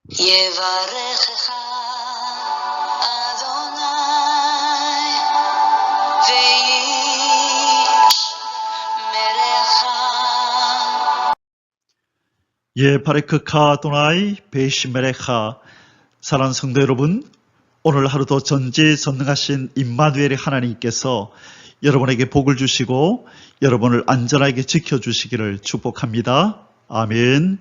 יברכך אדוני וישמרך. 바레크카 아도나이 베이시메레카. 사랑하는 성도 여러분, 오늘 하루도 전지전능하신 임마누엘의 하나님께서 여러분에게 복을 주시고 여러분을 안전하게 지켜주시기를 축복합니다. 아멘.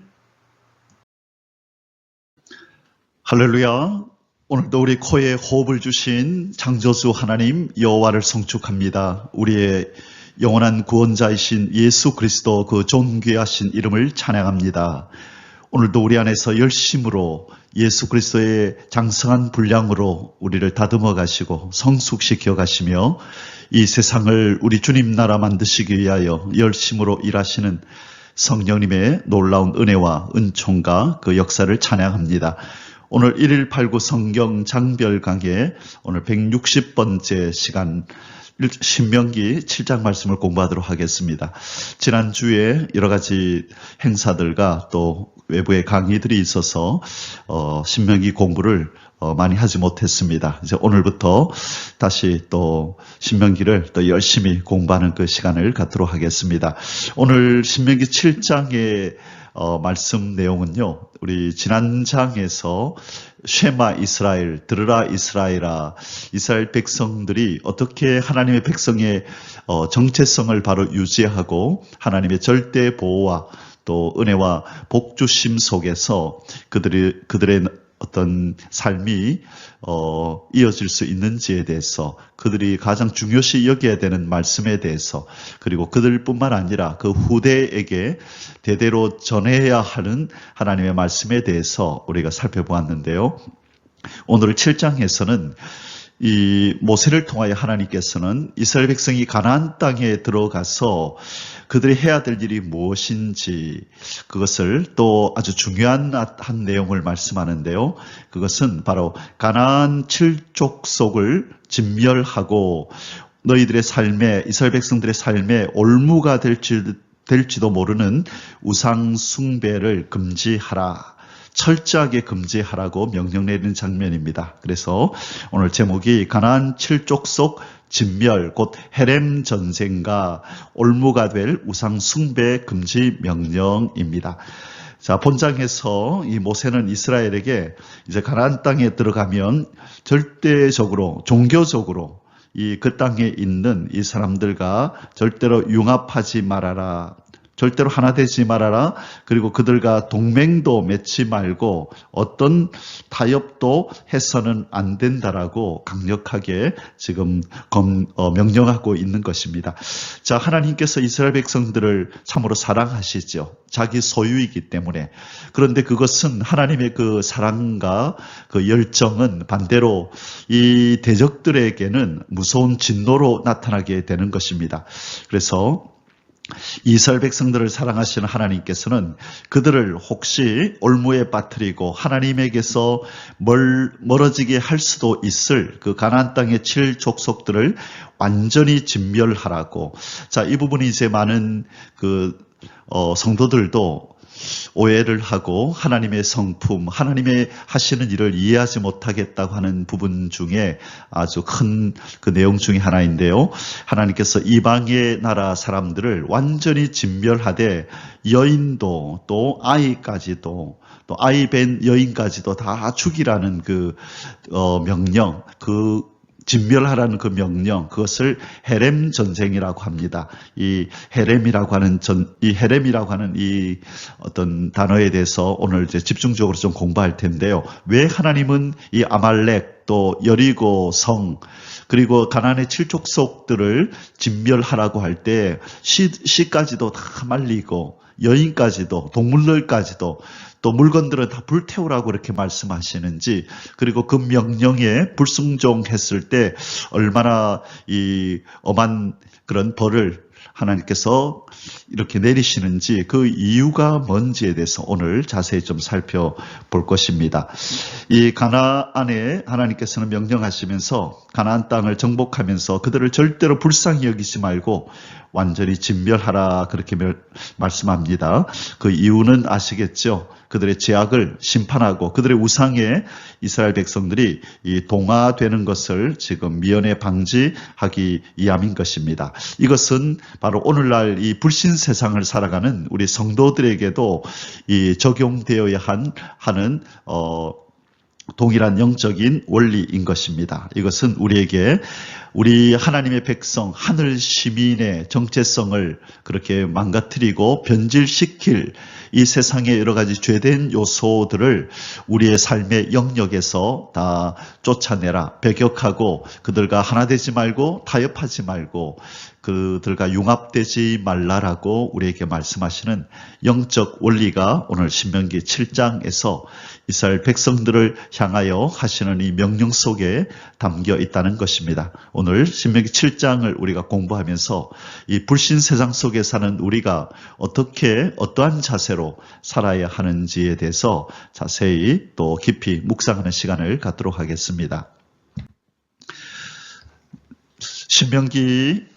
할렐루야. 오늘도 우리 코에 호흡을 주신 창조주 하나님 여호와를 송축합니다. 우리의 영원한 구원자이신 예수 그리스도 그 존귀하신 이름을 찬양합니다. 오늘도 우리 안에서 열심으로 예수 그리스도의 장성한 분량으로 우리를 다듬어 가시고 성숙시켜 가시며 이 세상을 우리 주님 나라 만드시기 위하여 열심으로 일하시는 성령님의 놀라운 은혜와 은총과 그 역사를 찬양합니다. 오늘 1.189 성경 장별 강의 오늘 160번째 시간 신명기 7장 말씀을 공부하도록 하겠습니다. 지난주에 여러 가지 행사들과 또 외부의 강의들이 있어서 신명기 공부를 많이 하지 못했습니다. 이제 오늘부터 다시 또 신명기를 또 열심히 공부하는 그 시간을 갖도록 하겠습니다. 오늘 신명기 7장의 말씀 내용은요, 우리 지난 장에서 쉐마 이스라엘, 들으라 이스라엘아, 이스라엘 백성들이 어떻게 하나님의 백성의 정체성을 바로 유지하고 하나님의 절대 보호와 또 은혜와 복주심 속에서 그들의 어떤 삶이 이어질 수 있는지에 대해서, 그들이 가장 중요시 여겨야 되는 말씀에 대해서, 그리고 그들뿐만 아니라 그 후대에게 대대로 전해야 하는 하나님의 말씀에 대해서 우리가 살펴보았는데요. 오늘 7장에서는 이 모세를 통하여 하나님께서는 이스라엘 백성이 가나안 땅에 들어가서 그들이 해야 될 일이 무엇인지, 그것을 또 아주 중요한 한 내용을 말씀하는데요. 그것은 바로 가나안 7족속을 진멸하고 너희들의 삶에, 이스라엘 백성들의 삶에 올무가 될지도 모르는 우상 숭배를 금지하라, 철저하게 금지하라고 명령 내리는 장면입니다. 그래서 오늘 제목이 가나안 7족속 진멸, 곧 헤렘 전쟁과 올무가 될 우상 숭배 금지 명령입니다. 자, 본장에서 이 모세는 이스라엘에게 이제 가나안 땅에 들어가면 절대적으로, 종교적으로 그 땅에 있는 이 사람들과 절대로 융합하지 말아라, 절대로 하나 되지 말아라, 그리고 그들과 동맹도 맺지 말고 어떤 타협도 해서는 안 된다라고 강력하게 지금 명령하고 있는 것입니다. 자, 하나님께서 이스라엘 백성들을 참으로 사랑하시죠. 자기 소유이기 때문에. 그런데 그것은 하나님의 그 사랑과 그 열정은 반대로 이 대적들에게는 무서운 진노로 나타나게 되는 것입니다. 그래서 이스라엘 백성들을 사랑하시는 하나님께서는 그들을 혹시 올무에 빠뜨리고 하나님에게서 멀어지게 할 수도 있을 그 가나안 땅의 7족속들을 완전히 진멸하라고. 자, 이 부분이 이제 많은 그 성도들도 오해를 하고 하나님의 성품, 하나님의 하시는 일을 이해하지 못하겠다고 하는 부분 중에 아주 큰 그 내용 중에 하나인데요. 하나님께서 이방의 나라 사람들을 완전히 진멸하되 여인도 또 아이까지도, 또 아이 뵌 여인까지도 다 죽이라는 그 명령, 그 진멸하라는 그 명령, 그것을 헤렘 전쟁이라고 합니다. 이 헤렘이라고 하는 이 어떤 단어에 대해서 오늘 이제 집중적으로 좀 공부할 텐데요. 왜 하나님은 이 아말렉, 또 여리고 성, 그리고 가나안의 7족속들을 진멸하라고 할 때 시까지도 다 말리고 여인까지도, 동물들까지도, 또 물건들은 다 불태우라고 이렇게 말씀하시는지, 그리고 그 명령에 불순종했을 때 얼마나 이 엄한 그런 벌을 하나님께서 이렇게 내리시는지, 그 이유가 뭔지에 대해서 오늘 자세히 좀 살펴볼 것입니다. 이 가나안에 하나님께서는 명령하시면서 가나안 땅을 정복하면서 그들을 절대로 불쌍히 여기지 말고 완전히 진멸하라 그렇게 말씀합니다. 그 이유는 아시겠죠? 그들의 죄악을 심판하고 그들의 우상에 이스라엘 백성들이 이 동화되는 것을 지금 미연에 방지하기 위함인 것입니다. 이것은 바로 오늘날 이 불신 세상을 살아가는 우리 성도들에게도 이 적용되어야 하는 동일한 영적인 원리인 것입니다. 이것은 우리에게 우리 하나님의 백성, 하늘 시민의 정체성을 그렇게 망가뜨리고 변질시킬 이 세상의 여러 가지 죄된 요소들을 우리의 삶의 영역에서 다 쫓아내라, 배격하고 그들과 하나 되지 말고 타협하지 말고 그들과 융합되지 말라라고 우리에게 말씀하시는 영적 원리가 오늘 신명기 7장에서 이스라엘 백성들을 향하여 하시는 이 명령 속에 담겨 있다는 것입니다. 오늘 신명기 7장을 우리가 공부하면서 이 불신 세상 속에 사는 우리가 어떠한 자세로 살아야 하는지에 대해서 자세히 또 깊이 묵상하는 시간을 갖도록 하겠습니다. 신명기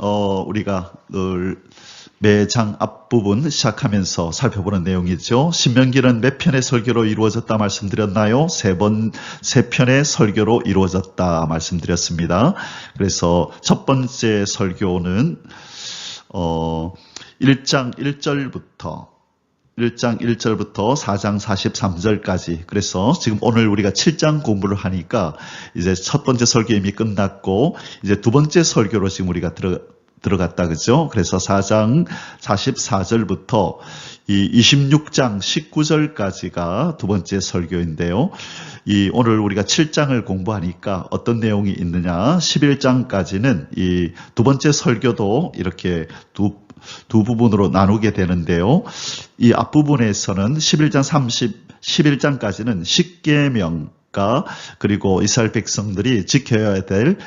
우리가 늘 매장 앞부분 시작하면서 살펴보는 내용이죠. 신명기는 몇 편의 설교로 이루어졌다 말씀드렸나요? 세 편의 설교로 이루어졌다 말씀드렸습니다. 그래서 첫 번째 설교는 1장 1절부터 4장 43절까지. 그래서 지금 오늘 우리가 7장 공부를 하니까 이제 첫 번째 설교 이미 끝났고 이제 두 번째 설교로 지금 우리가 들어갔다 그죠? 그래서 4장 44절부터 이 26장 19절까지가 두 번째 설교인데요. 오늘 우리가 7장을 공부하니까 어떤 내용이 있느냐? 11장까지는 이 두 번째 설교도 이렇게 두 부분으로 나누게 되는데요. 이 앞부분에서는 11장까지는 십계명과 그리고 이스라엘 백성들이 지켜야 될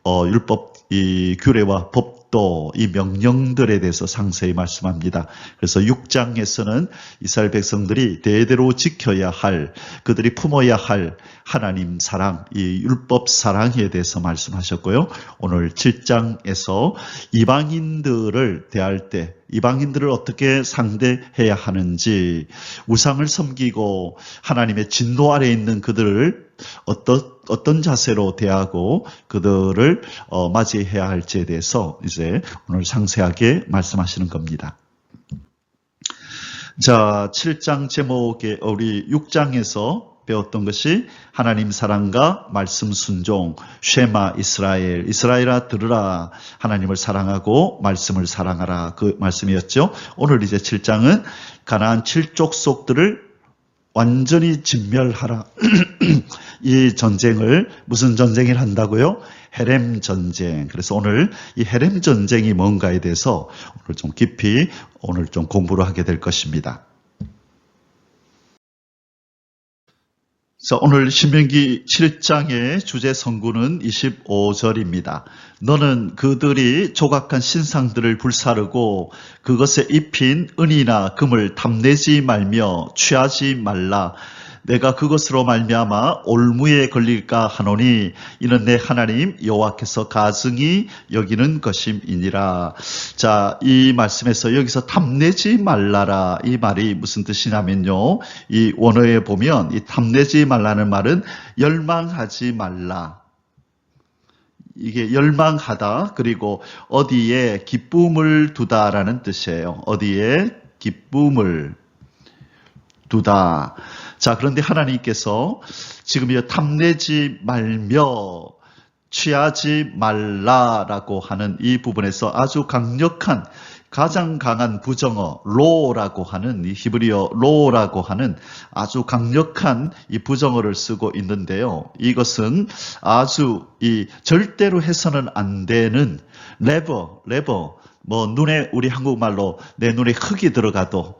율법, 이 규례와 법도, 이 명령들에 대해서 상세히 말씀합니다. 그래서 6장에서는 이스라엘 백성들이 대대로 지켜야 할, 그들이 품어야 할 하나님 사랑, 이 율법 사랑에 대해서 말씀하셨고요. 오늘 7장에서 이방인들을 대할 때 이방인들을 어떻게 상대해야 하는지, 우상을 섬기고 하나님의 진노 아래에 있는 그들을 어떤 자세로 대하고 그들을 맞이해야 할지에 대해서 이제 오늘 상세하게 말씀하시는 겁니다. 자, 7장 제목에 우리 6장에서 배웠던 것이 하나님 사랑과 말씀 순종, 쉐마 이스라엘, 이스라엘아 들으라, 하나님을 사랑하고 말씀을 사랑하라, 그 말씀이었죠. 오늘 이제 7장은 가나안 7족속들을 완전히 진멸하라. 이 전쟁을 무슨 전쟁을 한다고요? 헤렘 전쟁. 그래서 오늘 이 헤렘 전쟁이 뭔가에 대해서 오늘 좀 깊이 오늘 좀 공부를 하게 될 것입니다. 자, 오늘 신명기 7장의 주제 성구는 25절입니다. 너는 그들이 조각한 신상들을 불사르고 그것에 입힌 은이나 금을 탐내지 말며 취하지 말라. 내가 그것으로 말미암아 올무에 걸릴까 하노니 이는 내 하나님 여호와께서 가증히 여기는 것임이니라. 자, 이 말씀에서 여기서 탐내지 말라라, 이 말이 무슨 뜻이냐면요, 이 원어에 보면 이 탐내지 말라는 말은 열망하지 말라, 이게 열망하다, 그리고 어디에 기쁨을 두다라는 뜻이에요. 어디에 기쁨을 두다. 자, 그런데 하나님께서 지금 이 탐내지 말며 취하지 말라라고 하는 이 부분에서 아주 강력한, 가장 강한 부정어 로라고 하는, 이 히브리어 로라고 하는 아주 강력한 이 부정어를 쓰고 있는데요. 이것은 아주 이 절대로 해서는 안 되는 never, 뭐 눈에, 우리 한국말로 내 눈에 흙이 들어가도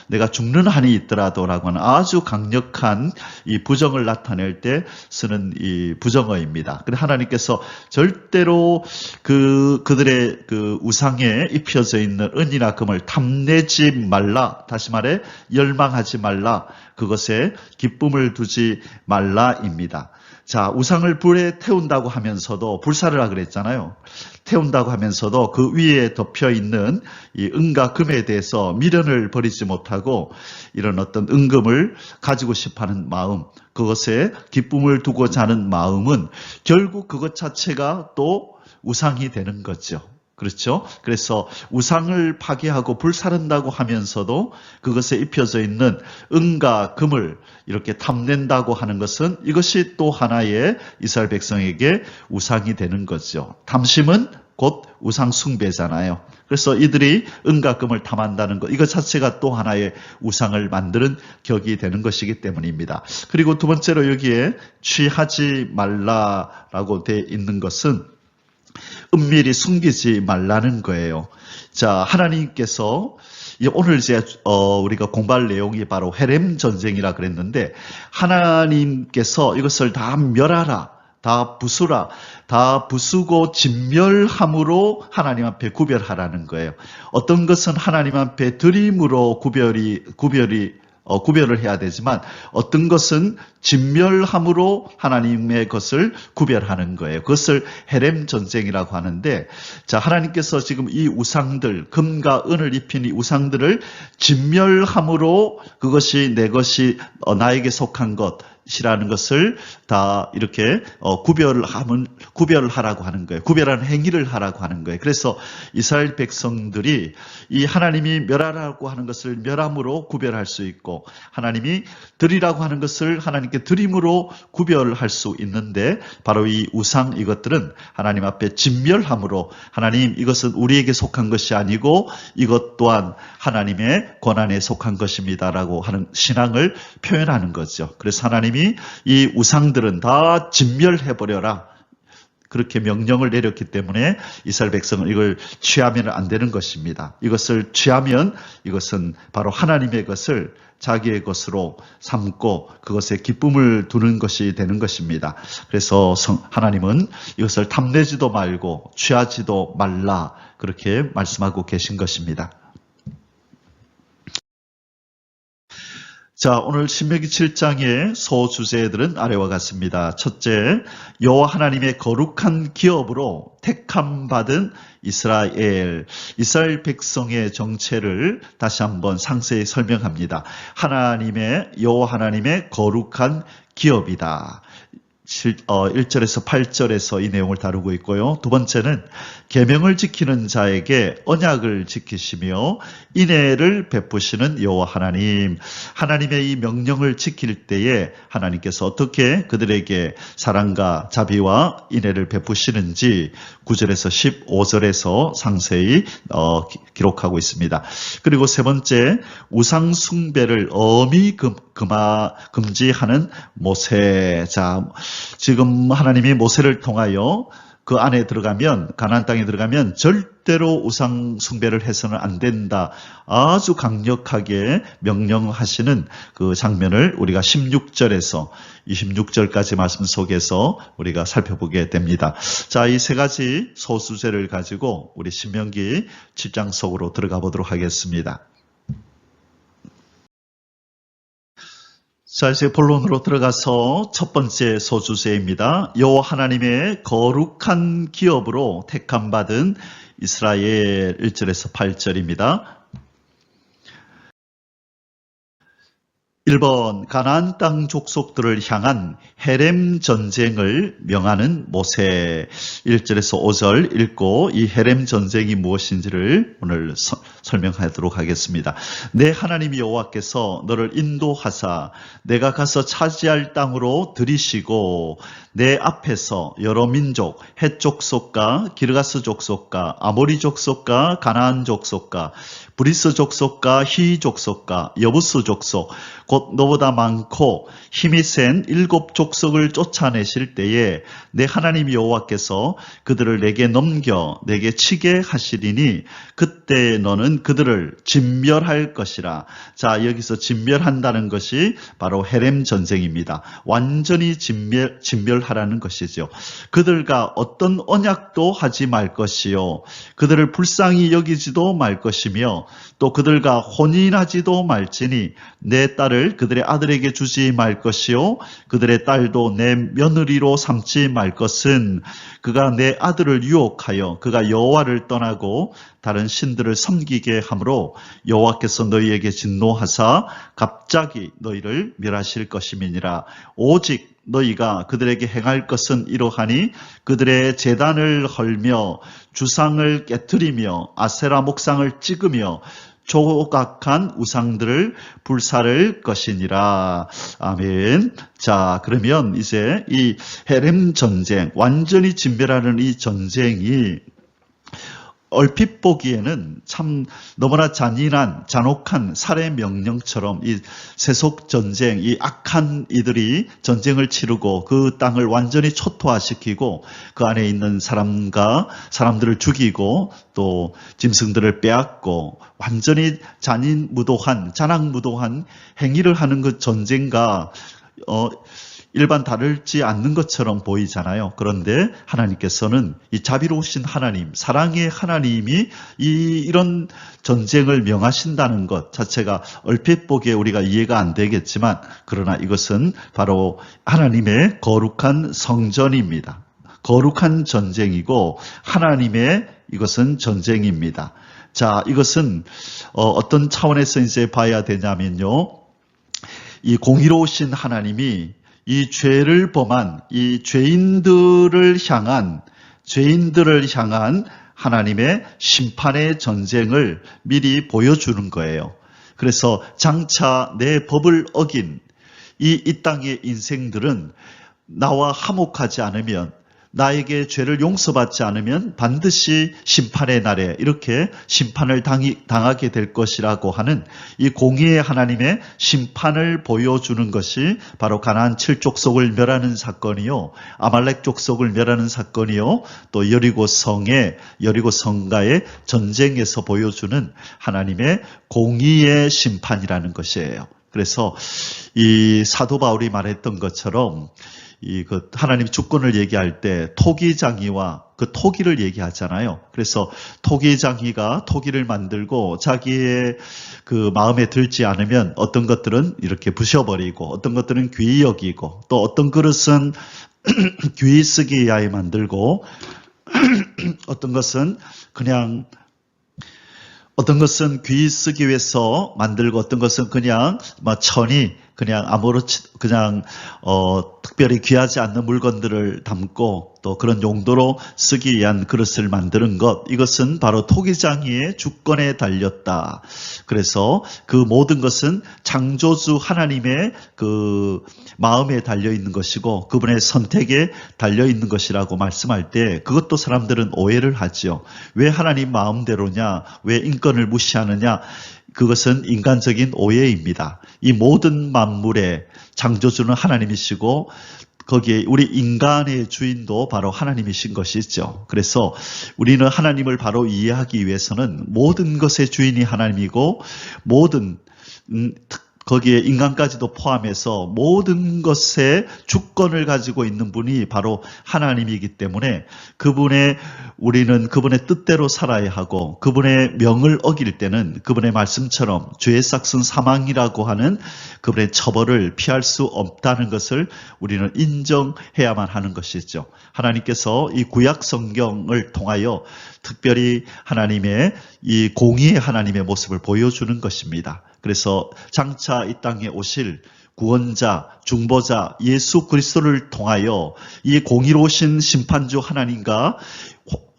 내가 죽는 한이 있더라도라고 하는 아주 강력한 이 부정을 나타낼 때 쓰는 이 부정어입니다. 그런데 하나님께서 절대로 그들의 그 우상에 입혀져 있는 은이나 금을 탐내지 말라, 다시 말해 열망하지 말라, 그것에 기쁨을 두지 말라입니다. 자, 우상을 불에 태운다고 하면서도, 불사르라 그랬잖아요. 태운다고 하면서도 그 위에 덮여 있는 이 은과 금에 대해서 미련을 버리지 못하고 이런 어떤 은금을 가지고 싶어 하는 마음, 그것에 기쁨을 두고자 하는 마음은 결국 그것 자체가 또 우상이 되는 거죠. 그렇죠? 그래서 우상을 파괴하고 불사른다고 하면서도 그것에 입혀져 있는 은과 금을 이렇게 탐낸다고 하는 것은 이것이 또 하나의 이스라엘 백성에게 우상이 되는 거죠. 탐심은 곧 우상 숭배잖아요. 그래서 이들이 은과 금을 탐한다는 것, 이것 자체가 또 하나의 우상을 만드는 격이 되는 것이기 때문입니다. 그리고 두 번째로 여기에 취하지 말라라고 되어 있는 것은 은밀히 숨기지 말라는 거예요. 자, 하나님께서 오늘 이제 우리가 공부할 내용이 바로 헤렘 전쟁이라 그랬는데, 하나님께서 이것을 다 멸하라, 다 부수라, 다 부수고 진멸함으로 하나님 앞에 구별하라는 거예요. 어떤 것은 하나님 앞에 드림으로 구별을 해야 되지만 어떤 것은 진멸함으로 하나님의 것을 구별하는 거예요. 그것을 헤렘 전쟁이라고 하는데, 자, 하나님께서 지금 이 우상들, 금과 은을 입힌 이 우상들을 진멸함으로 그것이 내 것이 나에게 속한 것이라는 것을 다 이렇게 구별하라고 하는 거예요. 구별하는 행위를 하라고 하는 거예요. 그래서 이스라엘 백성들이 이 하나님이 멸하라고 하는 것을 멸함으로 구별할 수 있고, 하나님이 드리라고 하는 것을 하나님께 드림으로 구별할 수 있는데, 바로 이 우상, 이것들은 하나님 앞에 진멸함으로, 하나님 이것은 우리에게 속한 것이 아니고 이것 또한 하나님의 권한에 속한 것입니다라고 하는 신앙을 표현하는 거죠. 그래서 하나님이 이 우상들은 다 진멸해버려라, 그렇게 명령을 내렸기 때문에 이스라엘 백성은 이걸 취하면 안 되는 것입니다. 이것을 취하면 이것은 바로 하나님의 것을 자기의 것으로 삼고 그것에 기쁨을 두는 것이 되는 것입니다. 그래서 하나님은 이것을 탐내지도 말고 취하지도 말라, 그렇게 말씀하고 계신 것입니다. 자, 오늘 신명기 7장의 소주제들은 아래와 같습니다. 첫째, 여호와 하나님의 거룩한 기업으로 택함 받은 이스라엘 백성의 정체를 다시 한번 상세히 설명합니다. 여호와 하나님의 거룩한 기업이다. 1절에서 8절에서 이 내용을 다루고 있고요. 두 번째는 계명을 지키는 자에게 언약을 지키시며 인애를 베푸시는 여호와 하나님, 하나님의 이 명령을 지킬 때에 하나님께서 어떻게 그들에게 사랑과 자비와 인애를 베푸시는지 9절에서 15절에서 상세히 기록하고 있습니다. 그리고 세 번째, 우상 숭배를 엄히 금지하는 모세. 자, 지금 하나님이 모세를 통하여 그 안에 들어가면, 가나안 땅에 들어가면 절대로 우상 숭배를 해서는 안 된다, 아주 강력하게 명령하시는 그 장면을 우리가 16절에서 26절까지 말씀 속에서 우리가 살펴보게 됩니다. 자, 이 세 가지 소수제를 가지고 우리 신명기 7장 속으로 들어가 보도록 하겠습니다. 자, 이제 본론으로 들어가서 첫 번째 소주제입니다. 여호와 하나님의 거룩한 기업으로 택함 받은 이스라엘, 1절에서 8절입니다. 1번, 가나안 땅 족속들을 향한 헤렘 전쟁을 명하는 모세. 1절에서 5절 읽고 이 헤렘 전쟁이 무엇인지를 오늘 설명하도록 하겠습니다. 내 하나님 여호와께서 너를 인도하사 내가 가서 차지할 땅으로 들이시고 내 앞에서 여러 민족, 헷 족속과 기르가스 족속과 아모리 족속과 가나안 족속과 브리스 족속과 히 족속과 여부스 족속, 곧 너보다 많고 힘이 센 7 족속을 쫓아내실 때에 내 하나님 여호와께서 그들을 내게 넘겨 내게 치게 하시리니 그때 너는 그들을 진멸할 것이라. 자, 여기서 진멸한다는 것이 바로 헤렘 전쟁입니다. 완전히 진멸하라는 것이죠. 그들과 어떤 언약도 하지 말 것이요, 그들을 불쌍히 여기지도 말 것이며 또 그들과 혼인하지도 말지니 내 딸을 딸을 그들의 아들에게 주지 말 것이요 그들의 딸도 내 며느리로 삼지 말 것은 그가 내 아들을 유혹하여 그가 여호와를 떠나고 다른 신들을 섬기게 하므로 여호와께서 너희에게 진노하사 갑자기 너희를 멸하실 것임이니라. 오직 너희가 그들에게 행할 것은 이러하니 그들의 제단을 헐며 주상을 깨트리며 아세라 목상을 찍으며 조각한 우상들을 불사를 것이니라. 아멘. 자, 그러면 이제 이 헤렘 전쟁, 완전히 진멸하는 이 전쟁이 얼핏 보기에는 참 너무나 잔인한 잔혹한 살해 명령처럼 이 세속 전쟁, 이 악한 이들이 전쟁을 치르고 그 땅을 완전히 초토화시키고 그 안에 있는 사람들을 죽이고 또 짐승들을 빼앗고 완전히 잔악무도한 행위를 하는 그 전쟁과 일반 다르지 않는 것처럼 보이잖아요. 그런데 하나님께서는 이 자비로우신 하나님, 사랑의 하나님이 이런 전쟁을 명하신다는 것 자체가 얼핏 보기에 우리가 이해가 안 되겠지만 그러나 이것은 바로 하나님의 거룩한 성전입니다. 거룩한 전쟁이고 하나님의 이것은 전쟁입니다. 자, 이것은 어떤 차원에서 이제 봐야 되냐면요. 이 공의로우신 하나님이 이 죄를 범한 이 죄인들을 향한 하나님의 심판의 전쟁을 미리 보여주는 거예요. 그래서 장차 내 법을 어긴 이 땅의 인생들은 나와 화목하지 않으면 나에게 죄를 용서받지 않으면 반드시 심판의 날에 이렇게 심판을 당하게 될 것이라고 하는 이 공의의 하나님의 심판을 보여주는 것이 바로 가나안 7족속을 멸하는 사건이요, 아말렉 족속을 멸하는 사건이요, 또 여리고 성과의 전쟁에서 보여주는 하나님의 공의의 심판이라는 것이에요. 그래서 이 사도 바울이 말했던 것처럼 하나님 주권을 얘기할 때 토기장이와 그 토기를 얘기하잖아요. 그래서 토기장이가 토기를 만들고 자기의 그 마음에 들지 않으면 어떤 것들은 이렇게 부셔버리고 어떤 것들은 귀히 여기고 또 어떤 그릇은 귀히 쓰기 위하여 만들고 어떤 것은 귀히 쓰기 위해서 만들고 어떤 것은 그냥 특별히 귀하지 않는 물건들을 담고 또 그런 용도로 쓰기 위한 그릇을 만드는 것, 이것은 바로 토기장이의 주권에 달렸다. 그래서 그 모든 것은 창조주 하나님의 그 마음에 달려 있는 것이고 그분의 선택에 달려 있는 것이라고 말씀할 때 그것도 사람들은 오해를 하죠. 왜 하나님 마음대로냐? 왜 인권을 무시하느냐? 그것은 인간적인 오해입니다. 이 모든 만물의 창조주는 하나님이시고 거기에 우리 인간의 주인도 바로 하나님이신 것이죠. 그래서 우리는 하나님을 바로 이해하기 위해서는 모든 것의 주인이 하나님이고 모든 거기에 인간까지도 포함해서 모든 것의 주권을 가지고 있는 분이 바로 하나님이기 때문에 우리는 그분의 뜻대로 살아야 하고 그분의 명을 어길 때는 그분의 말씀처럼 죄의 삭은 사망이라고 하는 그분의 처벌을 피할 수 없다는 것을 우리는 인정해야만 하는 것이죠. 하나님께서 이 구약 성경을 통하여 특별히 하나님의 이 공의의 하나님의 모습을 보여주는 것입니다. 그래서 장차 이 땅에 오실 구원자, 중보자 예수 그리스도를 통하여 이 공의로우신 심판주 하나님과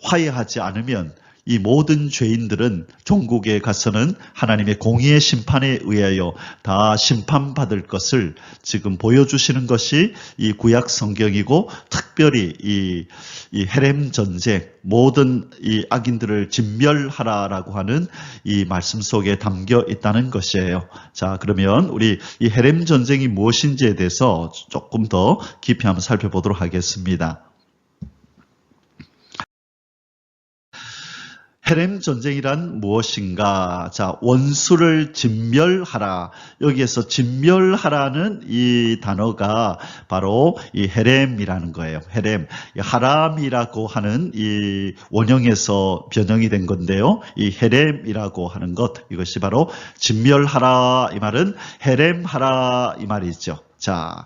화해하지 않으면 이 모든 죄인들은 종국에 가서는 하나님의 공의의 심판에 의하여 다 심판받을 것을 지금 보여주시는 것이 이 구약 성경이고 특별히 이 헤렘 전쟁, 모든 이 악인들을 진멸하라라고 하는 이 말씀 속에 담겨 있다는 것이에요. 자, 그러면 우리 이 헤렘 전쟁이 무엇인지에 대해서 조금 더 깊이 한번 살펴보도록 하겠습니다. 헤렘 전쟁이란 무엇인가? 자, 원수를 진멸하라. 여기에서 진멸하라는 이 단어가 바로 이 헤렘이라는 거예요. 헤렘. 하람이라고 하는 이 원형에서 변형이 된 건데요. 이 헤렘이라고 하는 것, 이것이 바로 진멸하라 이 말은 헤렘하라 이 말이죠. 자,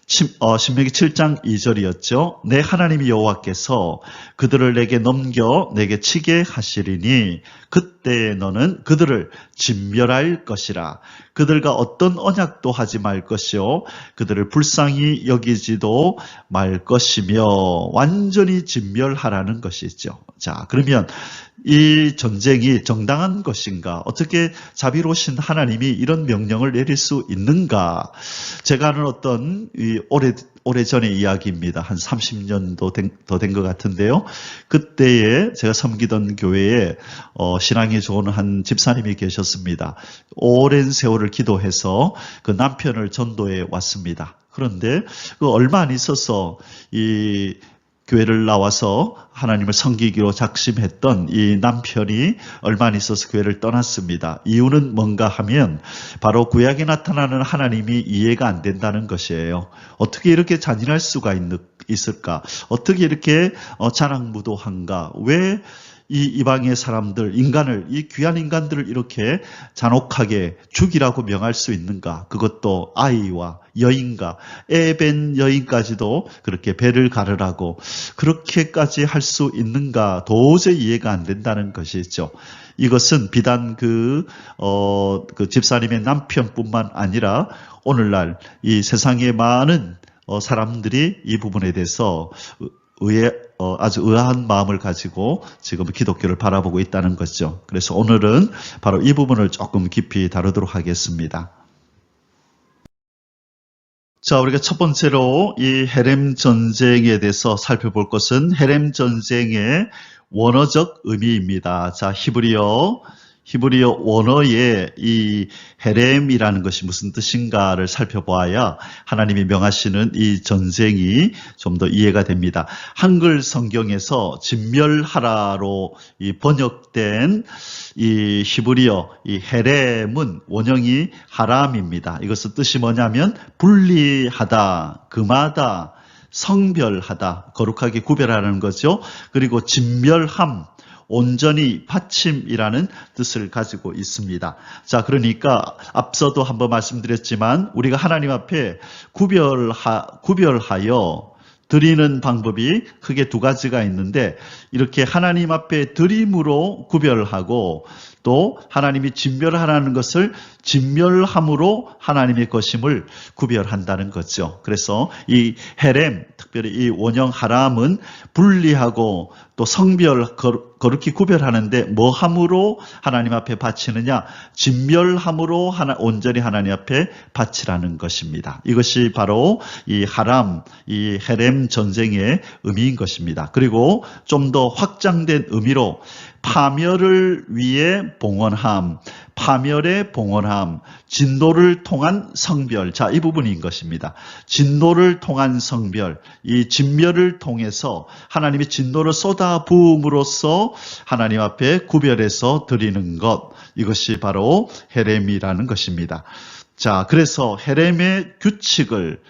신명기 7장 2절이었죠. 내 하나님 여호와께서 그들을 내게 넘겨 내게 치게 하시리니 그때 너는 그들을 진멸할 것이라. 그들과 어떤 언약도 하지 말 것이요 그들을 불쌍히 여기지도 말 것이며 완전히 진멸하라는 것이죠. 자, 그러면 이 전쟁이 정당한 것인가? 어떻게 자비로우신 하나님이 이런 명령을 내릴 수 있는가? 제가 아는 어떤 오래전의 이야기입니다. 한 30년도 더 된 것 같은데요. 그때에 제가 섬기던 교회에 신앙이 좋은 한 집사님이 계셨습니다. 오랜 세월을 기도해서 그 남편을 전도해 왔습니다. 그런데 그 얼마 안 있어서 이 교회를 나와서 하나님을 섬기기로 작심했던 이 남편이 얼마 안 있어서 교회를 떠났습니다. 이유는 뭔가 하면 바로 구약에 나타나는 하나님이 이해가 안 된다는 것이에요. 어떻게 이렇게 잔인할 수가 있을까? 어떻게 이렇게 자랑무도한가? 왜 이 이방의 사람들, 이 귀한 인간들을 이렇게 잔혹하게 죽이라고 명할 수 있는가? 그것도 아이와 여인과 애벤 여인까지도 그렇게 배를 가르라고 그렇게까지 할 수 있는가? 도저히 이해가 안 된다는 것이죠. 이것은 비단 그 집사님의 남편뿐만 아니라 오늘날 이 세상의 많은 사람들이 이 부분에 대해서 아주 의아한 마음을 가지고 지금 기독교를 바라보고 있다는 거죠. 그래서 오늘은 바로 이 부분을 조금 깊이 다루도록 하겠습니다. 자, 우리가 첫 번째로 이 헤렘 전쟁에 대해서 살펴볼 것은 헤렘 전쟁의 원어적 의미입니다. 자, 히브리어 원어의 이 헤렘이라는 것이 무슨 뜻인가를 살펴보아야 하나님이 명하시는 이 전쟁이 좀 더 이해가 됩니다. 한글 성경에서 진멸하라로 이 번역된 이 히브리어 이 헤렘은 원형이 하람입니다. 이것은 뜻이 뭐냐면 분리하다, 금하다, 성별하다, 거룩하게 구별하는 거죠. 그리고 진멸함, 온전히 받침이라는 뜻을 가지고 있습니다. 자, 그러니까 앞서도 한번 말씀드렸지만 우리가 하나님 앞에 구별하여 드리는 방법이 크게 두 가지가 있는데 이렇게 하나님 앞에 드림으로 구별하고 또 하나님이 진멸하라는 것을 진멸함으로 하나님의 것임을 구별한다는 거죠. 그래서 이 헤렘, 특별히 이 원형 하람은 분리하고 또 성별 거룩히 구별하는데 뭐함으로 하나님 앞에 바치느냐? 진멸함으로 온전히 하나님 앞에 바치라는 것입니다. 이것이 바로 이 하람, 이 헤렘 전쟁의 의미인 것입니다. 그리고 좀 더 확장된 의미로 파멸을 위해 봉헌함, 파멸의 봉헌함, 진노를 통한 성별. 자, 이 부분인 것입니다. 진노를 통한 성별, 이 진멸을 통해서 하나님이 진노를 쏟아 부음으로써 하나님 앞에 구별해서 드리는 것. 이것이 바로 헤렘이라는 것입니다. 자, 그래서 헤렘의 규칙을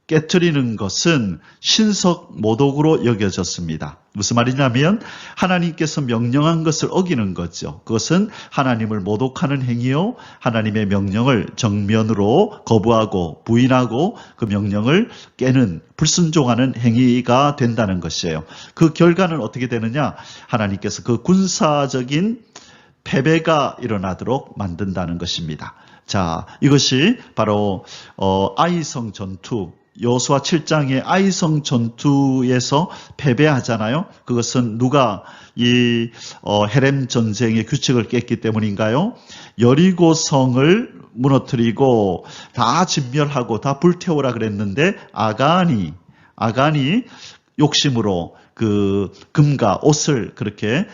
깨트리는 것은 신석 모독으로 여겨졌습니다. 무슨 말이냐면 하나님께서 명령한 것을 어기는 거죠. 그것은 하나님을 모독하는 행위요. 하나님의 명령을 정면으로 거부하고 부인하고 그 명령을 깨는 불순종하는 행위가 된다는 것이에요. 그 결과는 어떻게 되느냐? 하나님께서 그 군사적인 패배가 일어나도록 만든다는 것입니다. 자, 이것이 바로 아이성 전투, 여호수아 7장의 아이성 전투에서 패배하잖아요. 그것은 누가 이 헤렘 전쟁의 규칙을 깼기 때문인가요? 여리고 성을 무너뜨리고 다 진멸하고 다 불태우라 그랬는데 아간이 욕심으로 그 금과 옷을 그렇게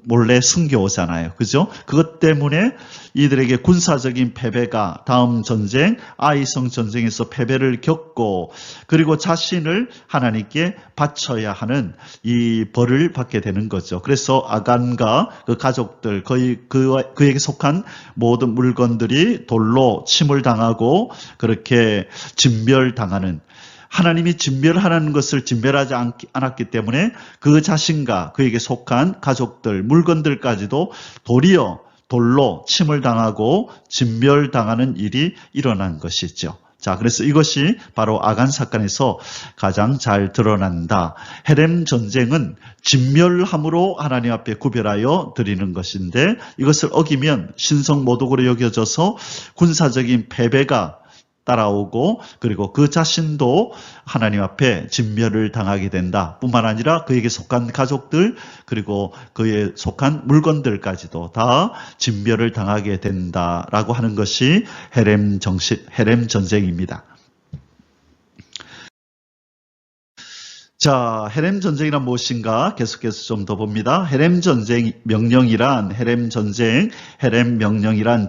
몰래 숨겨오잖아요. 그죠? 그것 때문에 이들에게 군사적인 패배가 다음 전쟁, 아이성 전쟁에서 패배를 겪고 그리고 자신을 하나님께 바쳐야 하는 이 벌을 받게 되는 거죠. 그래서 아간과 그 가족들, 그에게 속한 모든 물건들이 돌로 침을 당하고 그렇게 진멸당하는, 하나님이 진멸하는 것을 진멸하지 않았기 때문에 그 자신과 그에게 속한 가족들, 물건들까지도 도리어 돌로 침을 당하고 진멸당하는 일이 일어난 것이죠. 자, 그래서 이것이 바로 아간 사건에서 가장 잘 드러난다. 헤렘 전쟁은 진멸함으로 하나님 앞에 구별하여 드리는 것인데, 이것을 어기면 신성모독으로 여겨져서 군사적인 패배가 따라오고 그리고 그 자신도 하나님 앞에 진멸을 당하게 된다. 뿐만 아니라 그에게 속한 가족들 그리고 그에 속한 물건들까지도 다 진멸을 당하게 된다라고 하는 것이 헤렘 전쟁입니다. 자, 헤렘 전쟁이란 무엇인가 계속해서 좀 더 봅니다. 헤렘 명령이란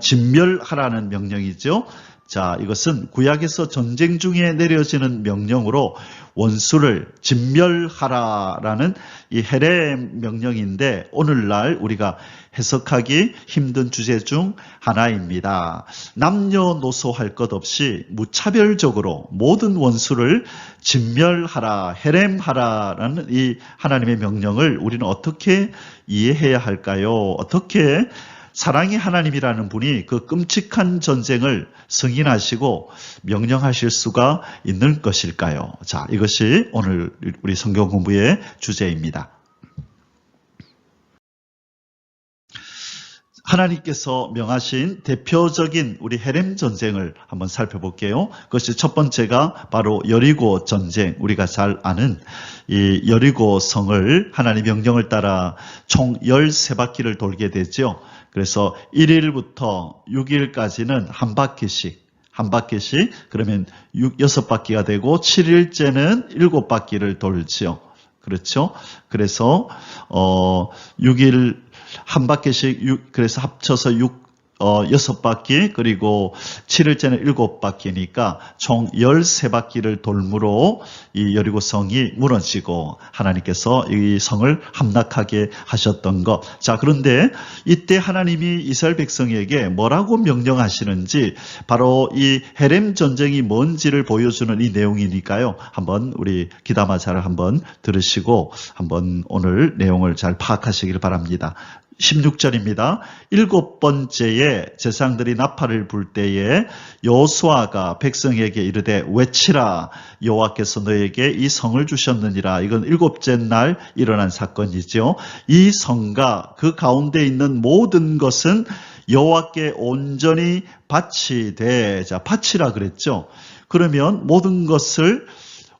진멸하라는 명령이죠. 자, 이것은 구약에서 전쟁 중에 내려지는 명령으로 원수를 진멸하라라는 이 헤렘 명령인데, 오늘날 우리가 해석하기 힘든 주제 중 하나입니다. 남녀노소 할 것 없이 무차별적으로 모든 원수를 진멸하라, 헤렘하라라는 이 하나님의 명령을 우리는 어떻게 이해해야 할까요? 어떻게 사랑의 하나님이라는 분이 그 끔찍한 전쟁을 승인하시고 명령하실 수가 있는 것일까요? 자, 이것이 오늘 우리 성경 공부의 주제입니다. 하나님께서 명하신 대표적인 우리 헤렘 전쟁을 한번 살펴볼게요. 그것이 첫 번째가 바로 여리고 전쟁, 우리가 잘 아는 이 여리고 성을 하나님 명령을 따라 총 13바퀴를 돌게 되죠. 그래서 1일부터 6일까지는 한 바퀴씩 그러면 6바퀴가 되고 7일째는 7바퀴를 돌죠. 그렇죠? 그래서 6일 한 바퀴씩 그래서 합쳐서 6바퀴 그리고 7일째는 7바퀴니까 총 13바퀴를 돌므로 이 여리고 성이 무너지고 하나님께서 이 성을 함락하게 하셨던 것. 자, 그런데 이때 하나님이 이스라엘 백성에게 뭐라고 명령하시는지 바로 이 헤렘 전쟁이 뭔지를 보여주는 이 내용이니까요. 한번 우리 기담화자를 한번 들으시고 한번 오늘 내용을 잘 파악하시길 바랍니다. 16절입니다. 7번째에 제사장들이 나팔을 불 때에 여호수아가 백성에게 이르되 외치라, 여호와께서 너에게 이 성을 주셨느니라. 이건 7째 날 일어난 사건이죠. 이 성과 그 가운데 있는 모든 것은 여호와께 온전히 바치되, 자, 바치라 그랬죠. 그러면 모든 것을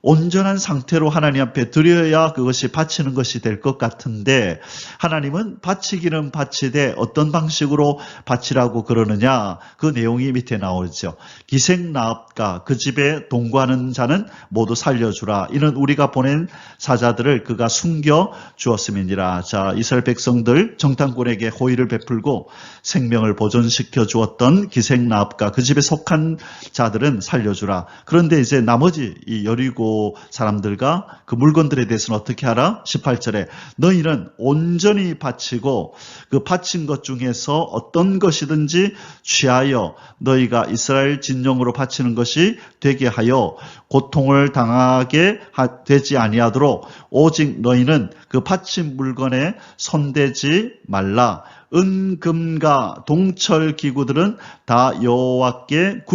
온전한 상태로 하나님 앞에 드려야 그것이 바치는 것이 될 것 같은데, 하나님은 바치기는 바치되 어떤 방식으로 바치라고 그러느냐, 그 내용이 밑에 나오죠. 기생나합과 그 집에 동거하는 자는 모두 살려주라. 이는 우리가 보낸 사자들을 그가 숨겨 주었음이니라. 자, 이스라엘 백성들 정탐꾼에게 호의를 베풀고 생명을 보존시켜 주었던 기생나합과 그 집에 속한 자들은 살려주라. 그런데 이제 나머지 이 여리고 사람들과 그 물건들에 대해서는 어떻게 하라? 18절에 너희는 온전히 바치고 그 바친 것 중에서 어떤 것이든지 취하여 너희가 이스라엘 진용으로 바치는 것이 되게 하여 고통을 당하게 되지 아니하도록 오직 너희는 그 바친 물건에 손대지 말라. 은금과 동철 기구들은 다 여호와께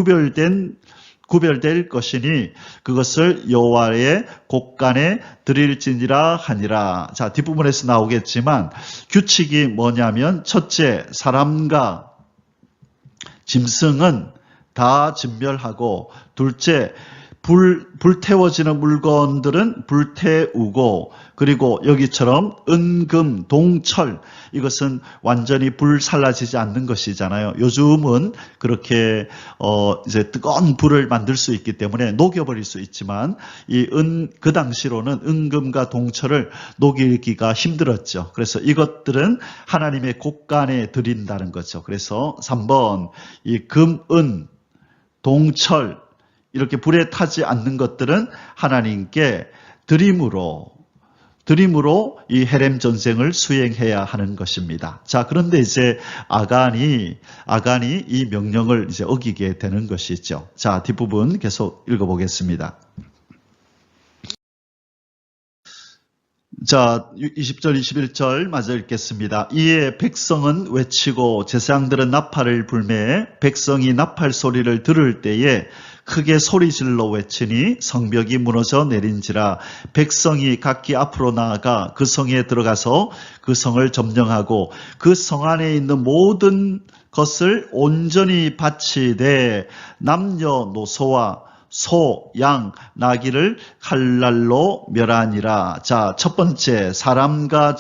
구별될 것이니 그것을 여호와의 곳간에 드릴지니라 하니라. 자, 뒷부분에서 나오겠지만 규칙이 뭐냐면, 첫째, 사람과 짐승은 다 진멸하고, 둘째, 불태워지는 물건들은 불태우고, 그리고 여기처럼 은금, 동철, 이것은 완전히 불살라지지 않는 것이잖아요. 요즘은 그렇게 이제 뜨거운 불을 만들 수 있기 때문에 녹여버릴 수 있지만 그 당시로는 은금과 동철을 녹이기가 힘들었죠. 그래서 이것들은 하나님의 곳간에 드린다는 거죠. 그래서 3번 이 금, 은, 동철 이렇게 불에 타지 않는 것들은 하나님께 드림으로 이 헤렘 전쟁을 수행해야 하는 것입니다. 자, 그런데 이제 아간이 이 명령을 이제 어기게 되는 것이죠. 자, 뒷부분 계속 읽어보겠습니다. 자, 20절, 21절 마저 읽겠습니다. 이에 백성은 외치고 제사장들은 나팔을 불매 백성이 나팔 소리를 들을 때에 크게 소리질러 외치니 성벽이 무너져 내린지라 백성이 각기 앞으로 나아가 그 성에 들어가서 그 성을 점령하고 그 성 안에 있는 모든 것을 온전히 바치되 남녀노소와 소, 양, 나귀를 칼날로 멸하니라. 자, 첫 번째 사람과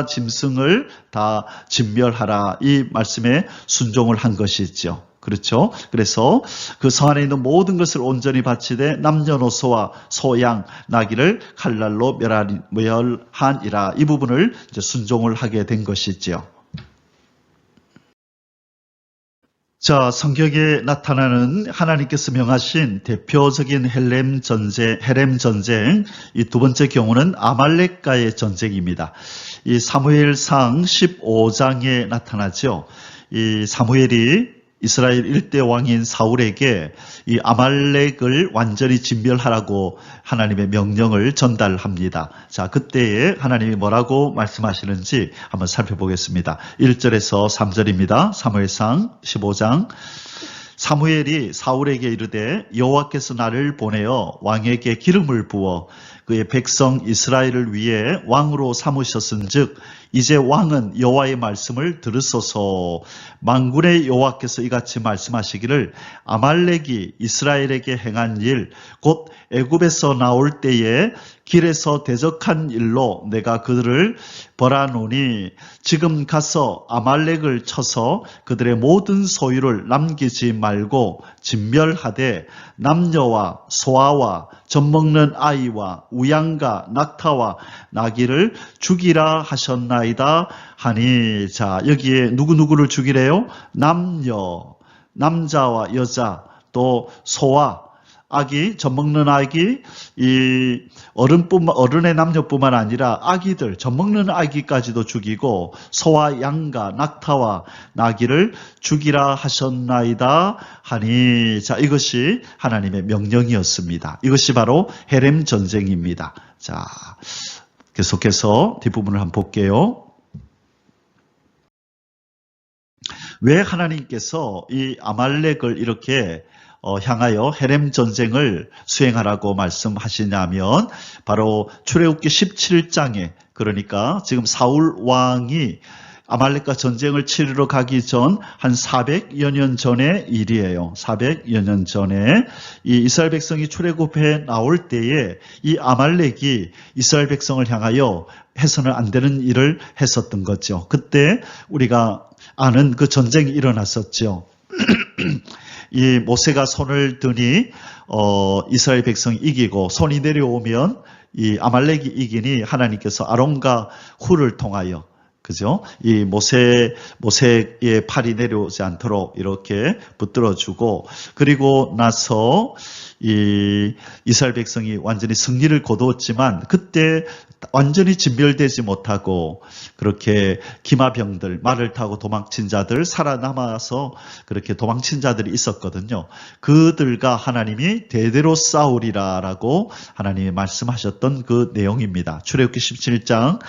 짐승을 다 진멸하라. 이 말씀에 순종을 한 것이죠. 그렇죠? 그래서 그 성 안에 있는 모든 것을 온전히 바치되 남녀노소와 소, 양, 나귀를 칼날로 멸하니라. 이 부분을 이제 순종을 하게 된 것이지요. 자, 성경에 나타나는 하나님께서 명하신 대표적인 헬렘 전쟁, 이 두 번째 경우는 아말렉과의 전쟁입니다. 이 사무엘상 15장에 나타나죠. 이 사무엘이 이스라엘 일대 왕인 사울에게 이 아말렉을 완전히 진멸하라고 하나님의 명령을 전달합니다. 자, 그때에 하나님이 뭐라고 말씀하시는지 한번 살펴보겠습니다. 1절에서 3절입니다. 사무엘상 15장. 사무엘이 사울에게 이르되 여호와께서 나를 보내어 왕에게 기름을 부어 그의 백성 이스라엘을 위해 왕으로 삼으셨은즉 이제 왕은 여호와의 말씀을 들으소서. 만군의 여호와께서 이같이 말씀하시기를 아말렉이 이스라엘에게 행한 일 곧 애굽에서 나올 때에 길에서 대적한 일로 내가 그들을 벌하노니 지금 가서 아말렉을 쳐서 그들의 모든 소유를 남기지 말고 진멸하되 남녀와 소아와 젖먹는 아이와 우양과 낙타와 나귀를 죽이라 하셨나이다 하니. 자, 여기에 누구를 죽이래요? 남자와 여자, 또 소와 아기, 젖먹는 아기, 이 어른의 남녀뿐만 아니라 아기들, 젖먹는 아기까지도 죽이고 소와 양과 낙타와 나귀를 죽이라 하셨나이다 하니. 자, 이것이 하나님의 명령이었습니다. 이것이 바로 헤렘 전쟁입니다. 자, 계속해서 뒷부분을 한번 볼게요. 왜 하나님께서 이 아말렉을 이렇게 향하여 헤렘 전쟁을 수행하라고 말씀하시냐면 바로 출애굽기 17장에, 그러니까 지금 사울 왕이 아말렉과 전쟁을 치르러 가기 전 한 400여 년 전의 일이에요. 400여 년 전에 이 이스라엘 백성이 출애굽해 나올 때에 이 아말렉이 이스라엘 백성을 향하여 해서는 안 되는 일을 했었던 거죠. 그때 우리가 아는 그 전쟁이 일어났었죠. 이 모세가 손을 드니 이스라엘 백성이 이기고 손이 내려오면 이 아말렉이 이기니 하나님께서 아론과 훌을 통하여, 그죠? 이 모세의 팔이 내려오지 않도록 이렇게 붙들어주고, 그리고 나서 이 이스라엘 백성이 완전히 승리를 거두었지만 그때 완전히 진멸되지 못하고 그렇게 기마병들, 말을 타고 도망친 자들, 살아남아서 그렇게 도망친 자들이 있었거든요. 그들과 하나님이 대대로 싸우리라라고 하나님이 말씀하셨던 그 내용입니다. 출애굽기 17장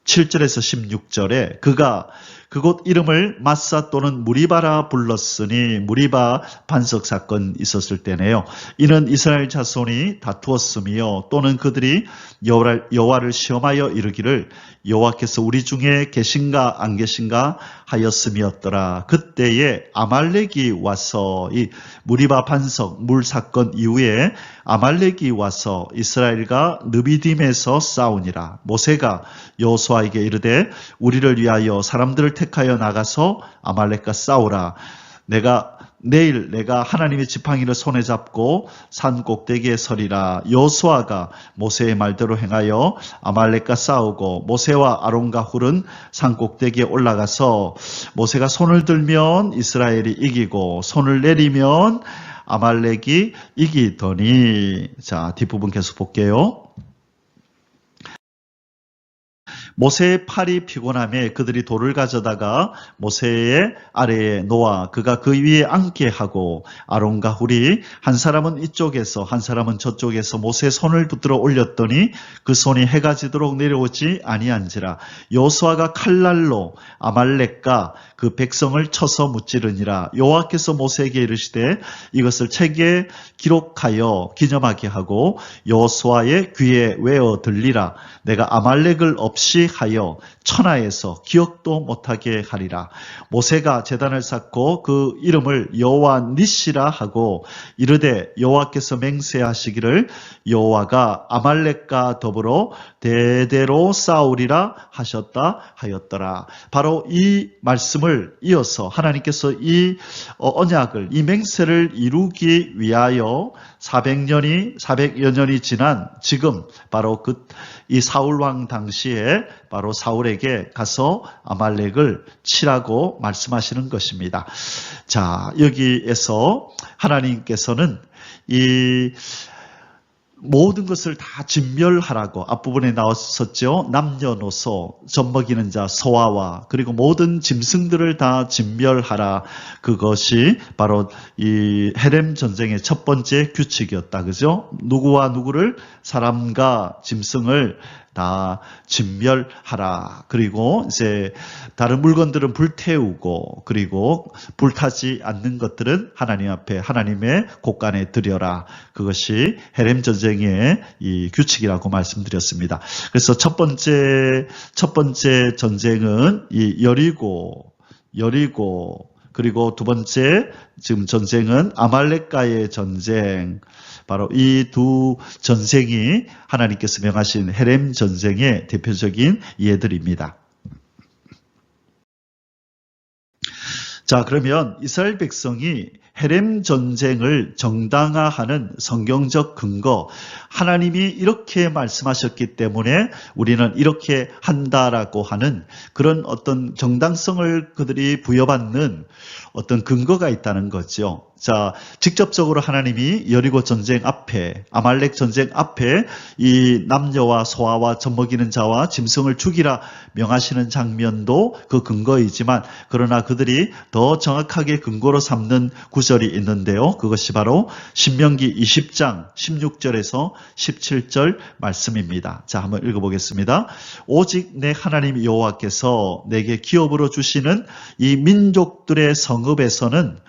7절에서 16절에 그가 그곳 이름을 마사 또는 무리바라 불렀으니 무리바 반석 사건 있었을 때네요. 이는 이스라엘 자손이 다투었으며 또는 그들이 여호와를 시험하여 이르기를 여호와께서 우리 중에 계신가 안 계신가 하였음이었더라. 그때에 아말렉이 와서 이 무리바 반석 물 사건 이후에 아말렉이 와서 이스라엘과 느비딤에서 싸우니라. 모세가 여호수아에게 이르되 우리를 위하여 사람들을 택하여 나가서 아말렉과 싸우라. 내일 내가 하나님의 지팡이를 손에 잡고 산 꼭대기에 서리라. 여호수아가 모세의 말대로 행하여 아말렉과 싸우고 모세와 아론과 훌은 산 꼭대기에 올라가서 모세가 손을 들면 이스라엘이 이기고 손을 내리면 아말렉이 이기더니. 자, 뒷부분 계속 볼게요. 모세의 팔이 피곤함에 그들이 돌을 가져다가 모세의 아래에 놓아 그가 그 위에 앉게 하고 아론과 훌이 한 사람은 이쪽에서 한 사람은 저쪽에서 모세의 손을 붙들어 올렸더니 그 손이 해가 지도록 내려오지 아니한지라. 여호수아가 칼날로 아말렉과 그 백성을 쳐서 무찌르니라. 여호와께서 모세에게 이르시되 이것을 책에 기록하여 기념하게 하고 여호수아의 귀에 외어 들리라. 내가 아말렉을 없이 하여 천하에서 기억도 못하게 하리라. 모세가 제단을 쌓고 그 이름을 여호와 니시라 하고 이르되 여호와께서 맹세하시기를 여호와가 아말렉과 더불어 대대로 싸우리라 하셨다 하였더라. 바로 이 말씀을 이어서 하나님께서 이 언약을, 이 맹세를 이루기 위하여 400여 년이 지난 지금 바로 이 사울왕 당시에 바로 사울에게 가서 아말렉을 치라고 말씀하시는 것입니다. 자, 여기에서 하나님께서는 이 모든 것을 다 진멸하라고 앞부분에 나왔었죠. 남녀노소, 젖먹이는 자, 소아와 그리고 모든 짐승들을 다 진멸하라. 그것이 바로 이 헤렘 전쟁의 첫 번째 규칙이었다. 그죠? 누구와 누구를, 사람과 짐승을 다 진멸하라. 그리고 이제 다른 물건들은 불태우고 그리고 불타지 않는 것들은 하나님 앞에 하나님의 곳간에 드려라. 그것이 헤렘 전쟁의 이 규칙이라고 말씀드렸습니다. 그래서 첫 번째 전쟁은 이 여리고 그리고 두 번째 지금 전쟁은 아말렉과의 전쟁. 바로 이 두 전쟁이 하나님께서 명하신 헤렘 전쟁의 대표적인 예들입니다. 자, 그러면 이스라엘 백성이 헤렘 전쟁을 정당화하는 성경적 근거, 하나님이 이렇게 말씀하셨기 때문에 우리는 이렇게 한다라고 하는 그런 어떤 정당성을 그들이 부여받는 어떤 근거가 있다는 거죠. 자, 직접적으로 하나님이 여리고 전쟁 앞에, 아말렉 전쟁 앞에 이 남녀와 소아와 젖먹이는 자와 짐승을 죽이라 명하시는 장면도 그 근거이지만, 그러나 그들이 더 정확하게 근거로 삼는 구절이 있는데요. 그것이 바로 신명기 20장 16절에서 17절 말씀입니다. 자, 한번 읽어보겠습니다. 오직 내 하나님 여호와께서 내게 기업으로 주시는 이 민족들의 성읍에서는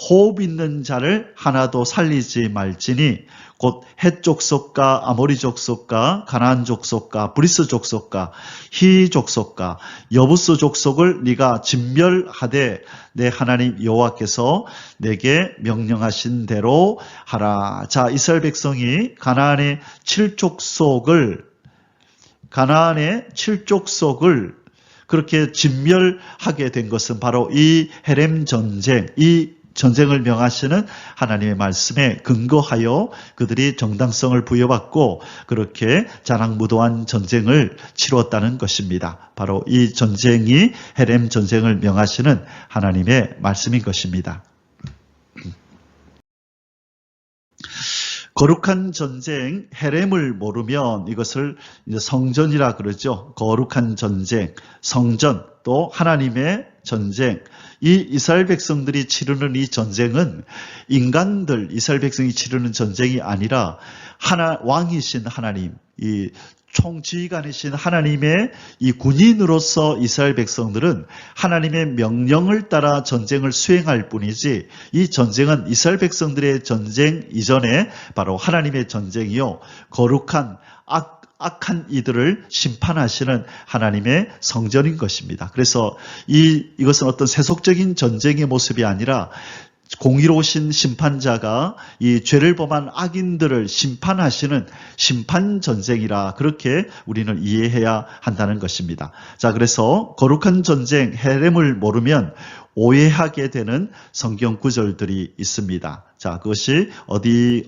호흡 있는 자를 하나도 살리지 말지니 곧 헷 족속과 아모리 족속과 가나안 족속과 브리스 족속과 히 족속과 여부스 족속을 네가 진멸하되 내 하나님 여호와께서 내게 명령하신 대로 하라. 자, 이스라엘 백성이 가나안의 7족속을 그렇게 진멸하게 된 것은 바로 이 헤렘 전쟁, 이 전쟁을 명하시는 하나님의 말씀에 근거하여 그들이 정당성을 부여받고 그렇게 자랑무도한 전쟁을 치루었다는 것입니다. 바로 이 전쟁이 헤렘 전쟁을 명하시는 하나님의 말씀인 것입니다. 거룩한 전쟁, 헤렘을 모르면 이것을 이제 성전이라 그러죠. 거룩한 전쟁, 성전, 또 하나님의 전쟁, 이 이스라엘 백성들이 치르는 이 전쟁은 인간들, 이스라엘 백성이 치르는 전쟁이 아니라 왕이신 하나님, 이 총지휘관이신 하나님의 이 군인으로서 이스라엘 백성들은 하나님의 명령을 따라 전쟁을 수행할 뿐이지, 이 전쟁은 이스라엘 백성들의 전쟁 이전에 바로 하나님의 전쟁이요, 거룩한 악한 이들을 심판하시는 하나님의 성전인 것입니다. 그래서 이것은 어떤 세속적인 전쟁의 모습이 아니라 공의로우신 심판자가 이 죄를 범한 악인들을 심판하시는 심판 전쟁이라, 그렇게 우리는 이해해야 한다는 것입니다. 자, 그래서 거룩한 전쟁 헤렘을 모르면 오해하게 되는 성경 구절들이 있습니다. 자, 그것이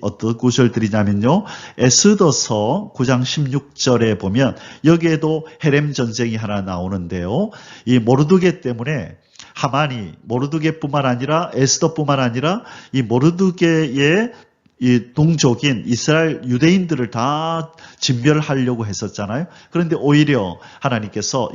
어떤 구절들이냐면요, 에스더서 9장 16절에 보면 여기에도 헤렘 전쟁이 하나 나오는데요, 이 모르드게 때문에 하만이 모르드게뿐만 아니라 에스더뿐만 아니라 이 모르드게의 이 동족인 이스라엘 유대인들을 다 진멸하려고 했었잖아요. 그런데 오히려 하나님께서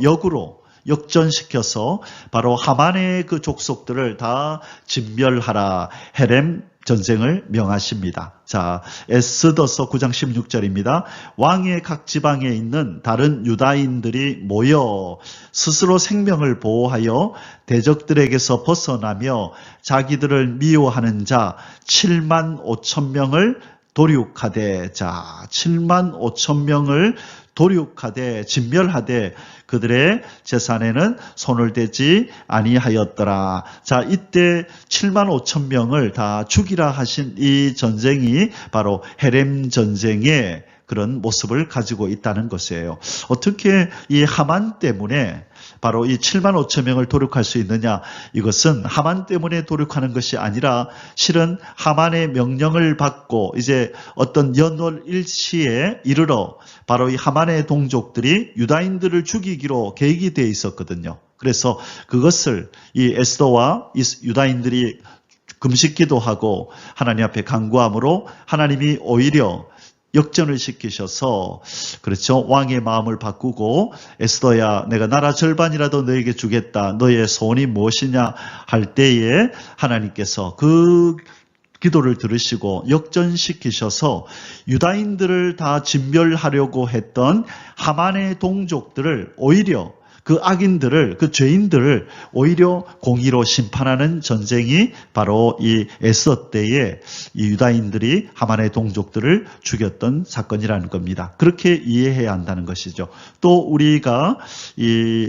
역전시켜서 바로 하만의 그 족속들을 다 진멸하라, 헤렘 전쟁을 명하십니다. 자, 에스더서 9장 16절입니다. 왕의 각 지방에 있는 다른 유다인들이 모여 스스로 생명을 보호하여 대적들에게서 벗어나며 자기들을 미워하는 자 7만 5천 명을 도륙하되, 자, 7만 5천 명을 도륙하되 진멸하되 그들의 재산에는 손을 대지 아니하였더라. 자, 이때 7만 5천 명을 다 죽이라 하신 이 전쟁이 바로 헤렘 전쟁의 그런 모습을 가지고 있다는 것이에요. 어떻게 이 하만 때문에 바로 이 7만 5천 명을 도륙할 수 있느냐? 이것은 하만 때문에 도륙하는 것이 아니라 실은 하만의 명령을 받고 이제 어떤 연월일시에 이르러 바로 이 하만의 동족들이 유다인들을 죽이기로 계획이 되어 있었거든요. 그래서 그것을 이 에스더와 이 유다인들이 금식 기도하고 하나님 앞에 간구함으로 하나님이 오히려 역전을 시키셔서, 그렇죠, 왕의 마음을 바꾸고 에스더야, 내가 나라 절반이라도 너에게 주겠다, 너의 소원이 무엇이냐 할 때에 하나님께서 그 기도를 들으시고 역전시키셔서 유다인들을 다 진멸하려고 했던 하만의 동족들을, 오히려 그 악인들을, 그 죄인들을 오히려 공의로 심판하는 전쟁이 바로 이 에스더 때에 이 유다인들이 하만의 동족들을 죽였던 사건이라는 겁니다. 그렇게 이해해야 한다는 것이죠. 또 우리가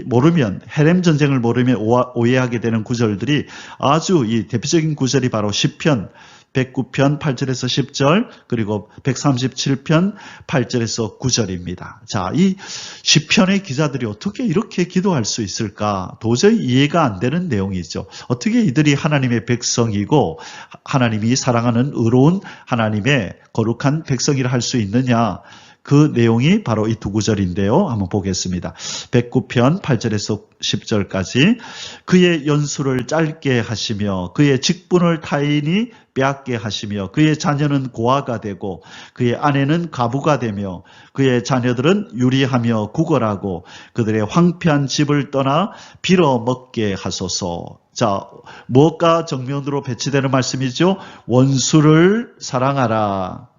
모르면, 헤렘 전쟁을 모르면 오해하게 되는 구절들이 아주 이 대표적인 구절이 바로 시편 109편 8절에서 10절, 그리고 137편 8절에서 9절입니다. 자, 이 시편의 기자들이 어떻게 이렇게 기도할 수 있을까? 도저히 이해가 안 되는 내용이죠. 어떻게 이들이 하나님의 백성이고 하나님이 사랑하는 의로운 하나님의 거룩한 백성이라 할 수 있느냐? 그 내용이 바로 이 두 구절인데요. 한번 보겠습니다. 109편 8절에서 10절까지. 그의 연수를 짧게 하시며 그의 직분을 타인이 빼앗게 하시며 그의 자녀는 고아가 되고 그의 아내는 과부가 되며 그의 자녀들은 유리하며 구걸하고 그들의 황폐한 집을 떠나 빌어먹게 하소서. 자, 무엇과 정면으로 배치되는 말씀이죠? 원수를 사랑하라.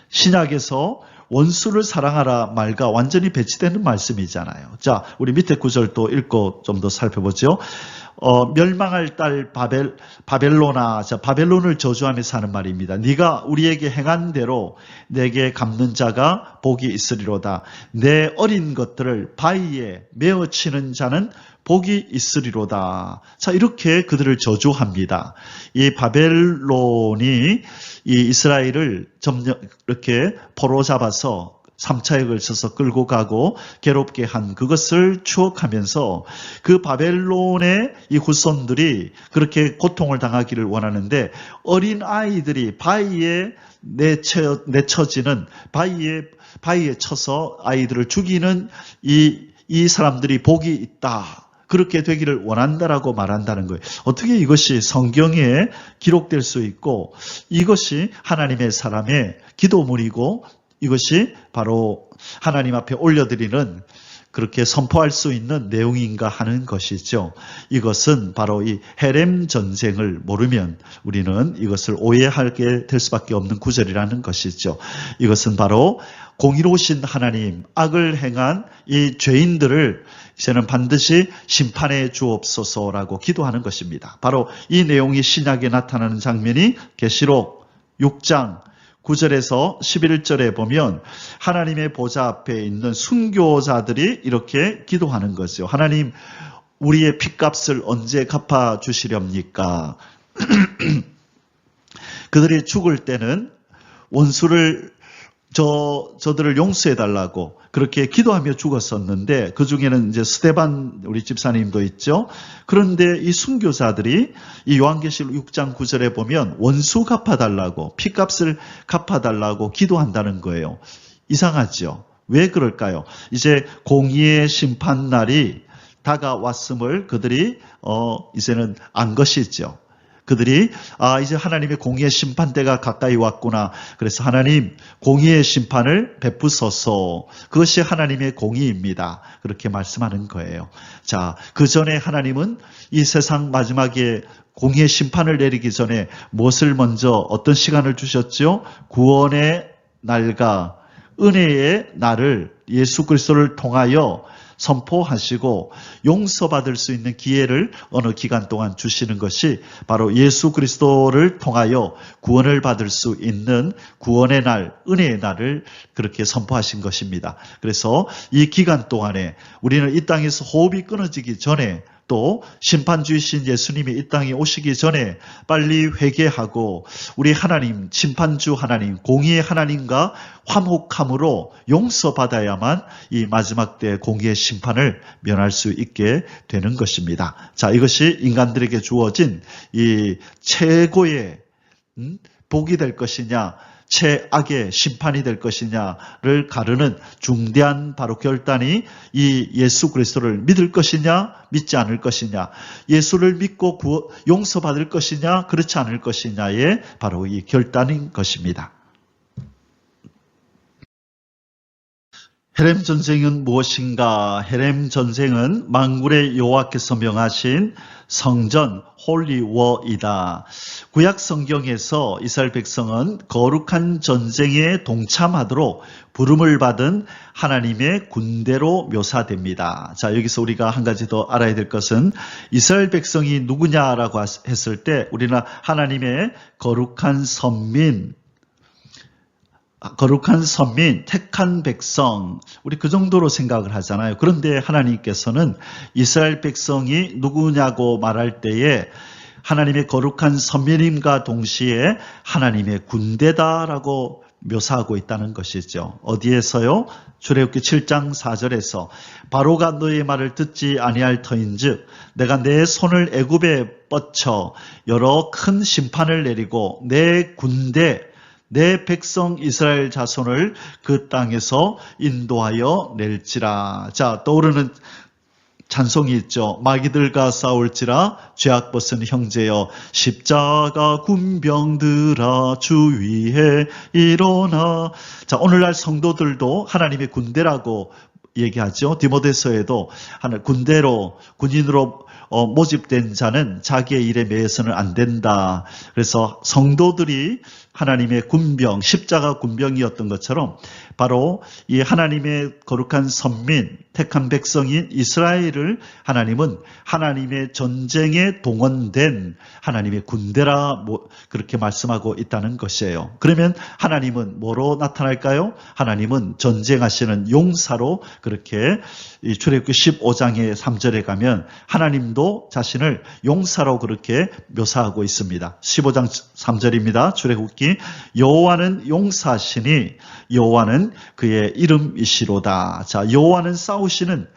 신약에서 원수를 사랑하라 말과 완전히 배치되는 말씀이잖아요. 자, 우리 밑에 구절도 읽고 좀 더 살펴보죠. 멸망할 딸 바벨론아, 자, 바벨론을 저주하면서 하는 말입니다. 네가 우리에게 행한 대로 내게 갚는 자가 복이 있으리로다. 내 어린 것들을 바위에 메어치는 자는 복이 있으리로다. 자, 이렇게 그들을 저주합니다. 이 바벨론이 이 이스라엘을 이렇게 포로 잡아서 3차에 걸쳐서 끌고 가고 괴롭게 한 그것을 추억하면서 그 바벨론의 이 후손들이 그렇게 고통을 당하기를 원하는데, 어린 아이들이 바위에 내쳐지는, 바위에 쳐서 아이들을 죽이는 이 사람들이 복이 있다, 그렇게 되기를 원한다라고 말한다는 거예요. 어떻게 이것이 성경에 기록될 수 있고 이것이 하나님의 사람의 기도문이고 이것이 바로 하나님 앞에 올려드리는 그렇게 선포할 수 있는 내용인가 하는 것이죠. 이것은 바로 이 헤렘 전쟁을 모르면 우리는 이것을 오해하게 될 수밖에 없는 구절이라는 것이죠. 이것은 바로 공의로우신 하나님, 악을 행한 이 죄인들을 이제는 반드시 심판해 주옵소서라고 기도하는 것입니다. 바로 이 내용이 신약에 나타나는 장면이 계시록 6장 9절에서 11절에 보면 하나님의 보좌 앞에 있는 순교자들이 이렇게 기도하는 거죠. 하나님, 우리의 핏값을 언제 갚아주시렵니까? 그들이 죽을 때는 원수를 저들을 용서해달라고 그렇게 기도하며 죽었었는데, 그 중에는 이제 스데반 우리 집사님도 있죠. 그런데 이 순교자들이 이 요한계시록 6장 9절에 보면 원수 갚아달라고, 피값을 갚아달라고 기도한다는 거예요. 이상하죠? 왜 그럴까요? 이제 공의의 심판날이 다가왔음을 그들이 이제는 안 것이죠. 그들이 이제 하나님의 공의의 심판대가 가까이 왔구나. 그래서 하나님 공의의 심판을 베푸소서. 그것이 하나님의 공의입니다. 그렇게 말씀하는 거예요. 자, 그 전에 하나님은 이 세상 마지막에 공의의 심판을 내리기 전에 무엇을 먼저 어떤 시간을 주셨죠? 구원의 날과 은혜의 날을 예수 그리스도를 통하여 선포하시고 용서받을 수 있는 기회를 어느 기간 동안 주시는 것이 바로 예수 그리스도를 통하여 구원을 받을 수 있는 구원의 날, 은혜의 날을 그렇게 선포하신 것입니다. 그래서 이 기간 동안에 우리는 이 땅에서 호흡이 끊어지기 전에, 또 심판주이신 예수님이 이 땅에 오시기 전에 빨리 회개하고 우리 하나님, 심판주 하나님, 공의의 하나님과 화목함으로 용서받아야만 이 마지막 때 공의의 심판을 면할 수 있게 되는 것입니다. 자, 이것이 인간들에게 주어진 이 최고의 복이 될 것이냐, 최악의 심판이 될 것이냐를 가르는 중대한 바로 결단이 이 예수 그리스도를 믿을 것이냐 믿지 않을 것이냐, 예수를 믿고 용서받을 것이냐 그렇지 않을 것이냐의 바로 이 결단인 것입니다. 헤렘 전쟁은 무엇인가? 헤렘 전쟁은 만군의 여호와께서 명하신 성전 홀리워이다. 구약 성경에서 이스라엘 백성은 거룩한 전쟁에 동참하도록 부름을 받은 하나님의 군대로 묘사됩니다. 자, 여기서 우리가 한 가지 더 알아야 될 것은 이스라엘 백성이 누구냐라고 했을 때 우리는 하나님의 거룩한 선민, 택한 백성, 우리 그 정도로 생각을 하잖아요. 그런데 하나님께서는 이스라엘 백성이 누구냐고 말할 때에 하나님의 거룩한 선민임과 동시에 하나님의 군대다라고 묘사하고 있다는 것이죠. 어디에서요? 출애굽기 7장 4절에서 바로가 너의 말을 듣지 아니할 터인즉 내가 내 손을 애굽에 뻗쳐 여러 큰 심판을 내리고 내 군대 내 백성 이스라엘 자손을 그 땅에서 인도하여 낼지라. 자, 떠오르는 찬송이 있죠. 마귀들과 싸울지라 죄악 벗은 형제여 십자가 군병들아 주위에 일어나. 자, 오늘날 성도들도 하나님의 군대라고 얘기하죠. 디모데서에도 군인으로 모집된 자는 자기의 일에 매여서는 안 된다. 그래서 성도들이 하나님의 군병, 십자가 군병이었던 것처럼 바로 이 하나님의 거룩한 선민, 택한 백성인 이스라엘을 하나님은 하나님의 전쟁에 동원된 하나님의 군대라 그렇게 말씀하고 있다는 것이에요. 그러면 하나님은 뭐로 나타날까요? 하나님은 전쟁하시는 용사로 그렇게 출애굽기 15장의 3절에 가면 하나님도 자신을 용사로 그렇게 묘사하고 있습니다. 15장 3절입니다. 출애굽기 여호와는 용사시니 여호와는 그의 이름이시로다. 자, 여호와는 싸우시는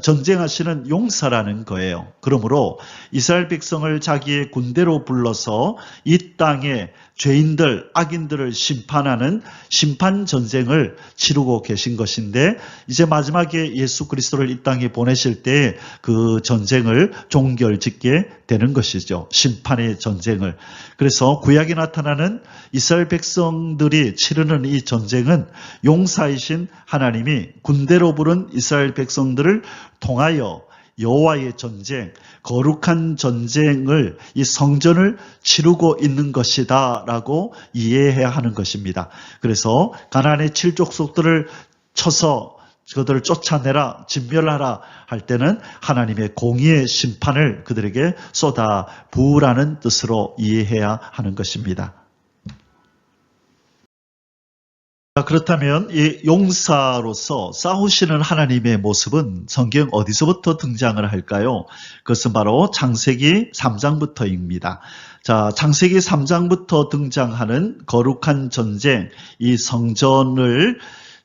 전쟁하시는 용사라는 거예요. 그러므로 이스라엘 백성을 자기의 군대로 불러서 이 땅에 죄인들, 악인들을 심판하는 심판 전쟁을 치르고 계신 것인데, 이제 마지막에 예수 그리스도를 이 땅에 보내실 때 그 전쟁을 종결짓게 되는 것이죠. 심판의 전쟁을. 그래서 구약에 나타나는 이스라엘 백성들이 치르는 이 전쟁은 용사이신 하나님이 군대로 부른 이스라엘 백성들을 통하여 여호와의 전쟁, 거룩한 전쟁을, 이 성전을 치르고 있는 것이다 라고 이해해야 하는 것입니다. 그래서 가나안의 7족속들을 쳐서 그들을 쫓아내라, 진멸하라 할 때는 하나님의 공의의 심판을 그들에게 쏟아 부으라는 뜻으로 이해해야 하는 것입니다. 그렇다면 이 용사로서 싸우시는 하나님의 모습은 성경 어디서부터 등장을 할까요? 그것은 바로 창세기 3장부터입니다. 자, 창세기 3장부터 등장하는 거룩한 전쟁, 이 성전을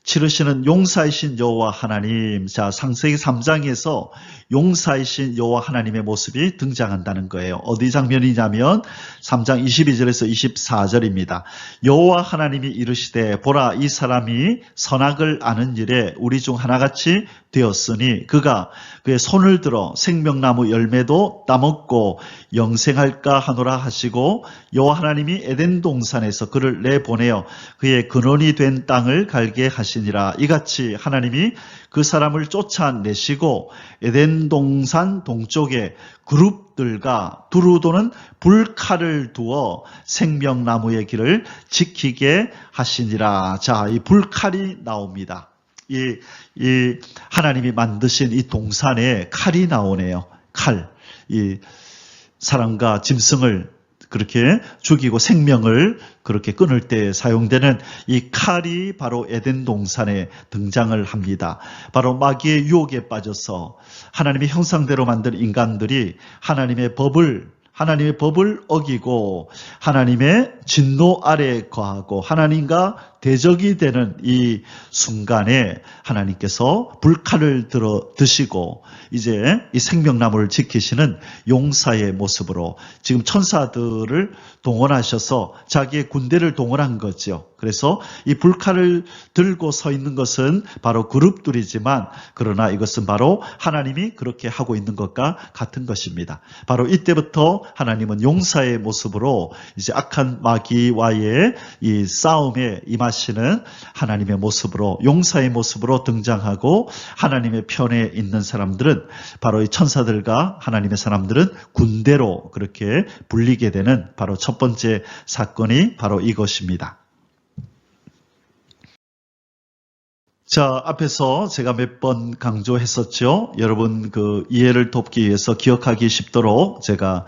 치르시는 용사이신 여호와 하나님. 자, 창세기 3장에서 용사이신 여호와 하나님의 모습이 등장한다는 거예요. 어디 장면이냐면 3장 22절에서 24절입니다. 여호와 하나님이 이르시되 보라, 이 사람이 선악을 아는 일에 우리 중 하나같이 되었으니 그가 그의 손을 들어 생명나무 열매도 따먹고 영생할까 하노라 하시고, 여호와 하나님이 에덴 동산에서 그를 내보내어 그의 근원이 된 땅을 갈게 하시니라. 이같이 하나님이 그 사람을 쫓아내시고 에덴 동산 동쪽에 그룹들과 두루 도는 불칼을 두어 생명나무의 길을 지키게 하시니라. 자, 이 불칼이 나옵니다. 이 하나님이 만드신 이 동산에 칼이 나오네요. 칼. 이 사람과 짐승을 그렇게 죽이고 생명을 그렇게 끊을 때 사용되는 이 칼이 바로 에덴 동산에 등장을 합니다. 바로 마귀의 유혹에 빠져서 하나님의 형상대로 만든 인간들이 하나님의 법을 어기고 하나님의 진노 아래 거하고 하나님과 대적이 되는 이 순간에 하나님께서 불칼을 들어 드시고 이제 이 생명나무를 지키시는 용사의 모습으로 지금 천사들을 동원하셔서 자기의 군대를 동원한 거죠. 그래서 이 불칼을 들고 서 있는 것은 바로 그룹들이지만, 그러나 이것은 바로 하나님이 그렇게 하고 있는 것과 같은 것입니다. 바로 이때부터 하나님은 용사의 모습으로 이제 악한 마귀와의 이 싸움에 임하시는 하나님의 모습으로, 용사의 모습으로 등장하고, 하나님의 편에 있는 사람들은 바로 이 천사들과 하나님의 사람들은 군대로 그렇게 불리게 되는 바로 첫 번째 사건이 바로 이것입니다. 자, 앞에서 제가 몇 번 강조했었죠. 여러분 그 이해를 돕기 위해서 기억하기 쉽도록 제가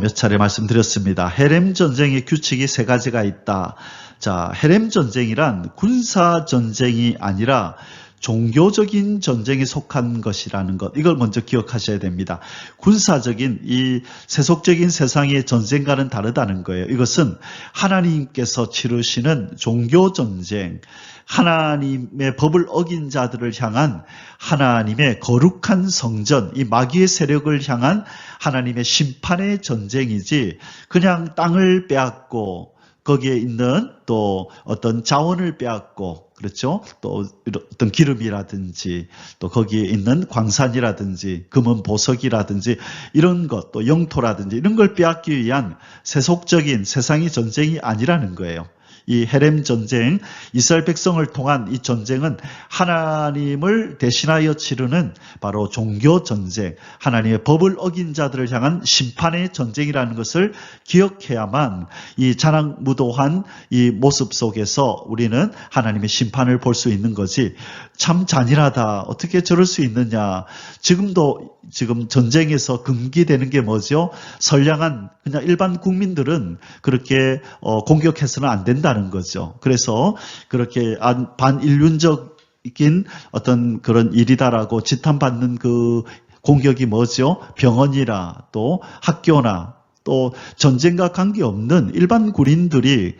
몇 차례 말씀드렸습니다. 헤렘 전쟁의 규칙이 세 가지가 있다. 자, 헤렘 전쟁이란 군사 전쟁이 아니라 종교적인 전쟁에 속한 것이라는 것, 이걸 먼저 기억하셔야 됩니다. 군사적인 이 세속적인 세상의 전쟁과는 다르다는 거예요. 이것은 하나님께서 치르시는 종교 전쟁, 하나님의 법을 어긴 자들을 향한 하나님의 거룩한 성전, 이 마귀의 세력을 향한 하나님의 심판의 전쟁이지, 그냥 땅을 빼앗고 거기에 있는 또 어떤 자원을 빼앗고, 그렇죠? 또 어떤 기름이라든지 또 거기에 있는 광산이라든지 금은 보석이라든지 이런 것, 또 영토라든지 이런 걸 빼앗기 위한 세속적인 세상의 전쟁이 아니라는 거예요. 이 헤렘 전쟁, 이스라엘 백성을 통한 이 전쟁은 하나님을 대신하여 치르는 바로 종교 전쟁, 하나님의 법을 어긴 자들을 향한 심판의 전쟁이라는 것을 기억해야만 이 자랑무도한 이 모습 속에서 우리는 하나님의 심판을 볼 수 있는 거지, 참 잔인하다, 어떻게 저럴 수 있느냐. 지금 전쟁에서 금기되는 게 뭐죠? 선량한 그냥 일반 국민들은 그렇게 공격해서는 안 된다는 거죠. 그래서 그렇게 반인륜적인 어떤 그런 일이다라고 지탄받는 그 공격이 뭐죠? 병원이나 또 학교나 또 전쟁과 관계없는 일반 군인들이,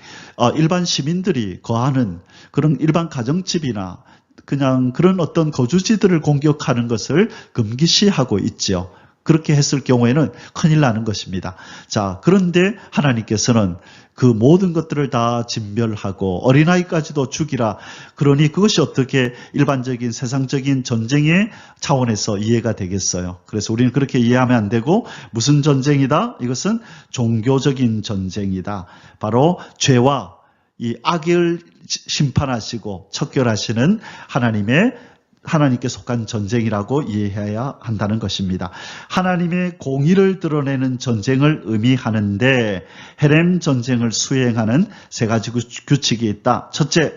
일반 시민들이 거하는 그런 일반 가정집이나 그냥 그런 어떤 거주지들을 공격하는 것을 금기시하고 있죠. 그렇게 했을 경우에는 큰일 나는 것입니다. 자, 그런데 하나님께서는 그 모든 것들을 다 진멸하고 어린아이까지도 죽이라. 그러니 그것이 어떻게 일반적인 세상적인 전쟁의 차원에서 이해가 되겠어요. 그래서 우리는 그렇게 이해하면 안 되고, 무슨 전쟁이다? 이것은 종교적인 전쟁이다. 바로 죄와 이 악을 심판하시고 척결하시는 하나님께 속한 전쟁이라고 이해해야 한다는 것입니다. 하나님의 공의를 드러내는 전쟁을 의미하는데 헤렘 전쟁을 수행하는 세 가지 규칙이 있다. 첫째,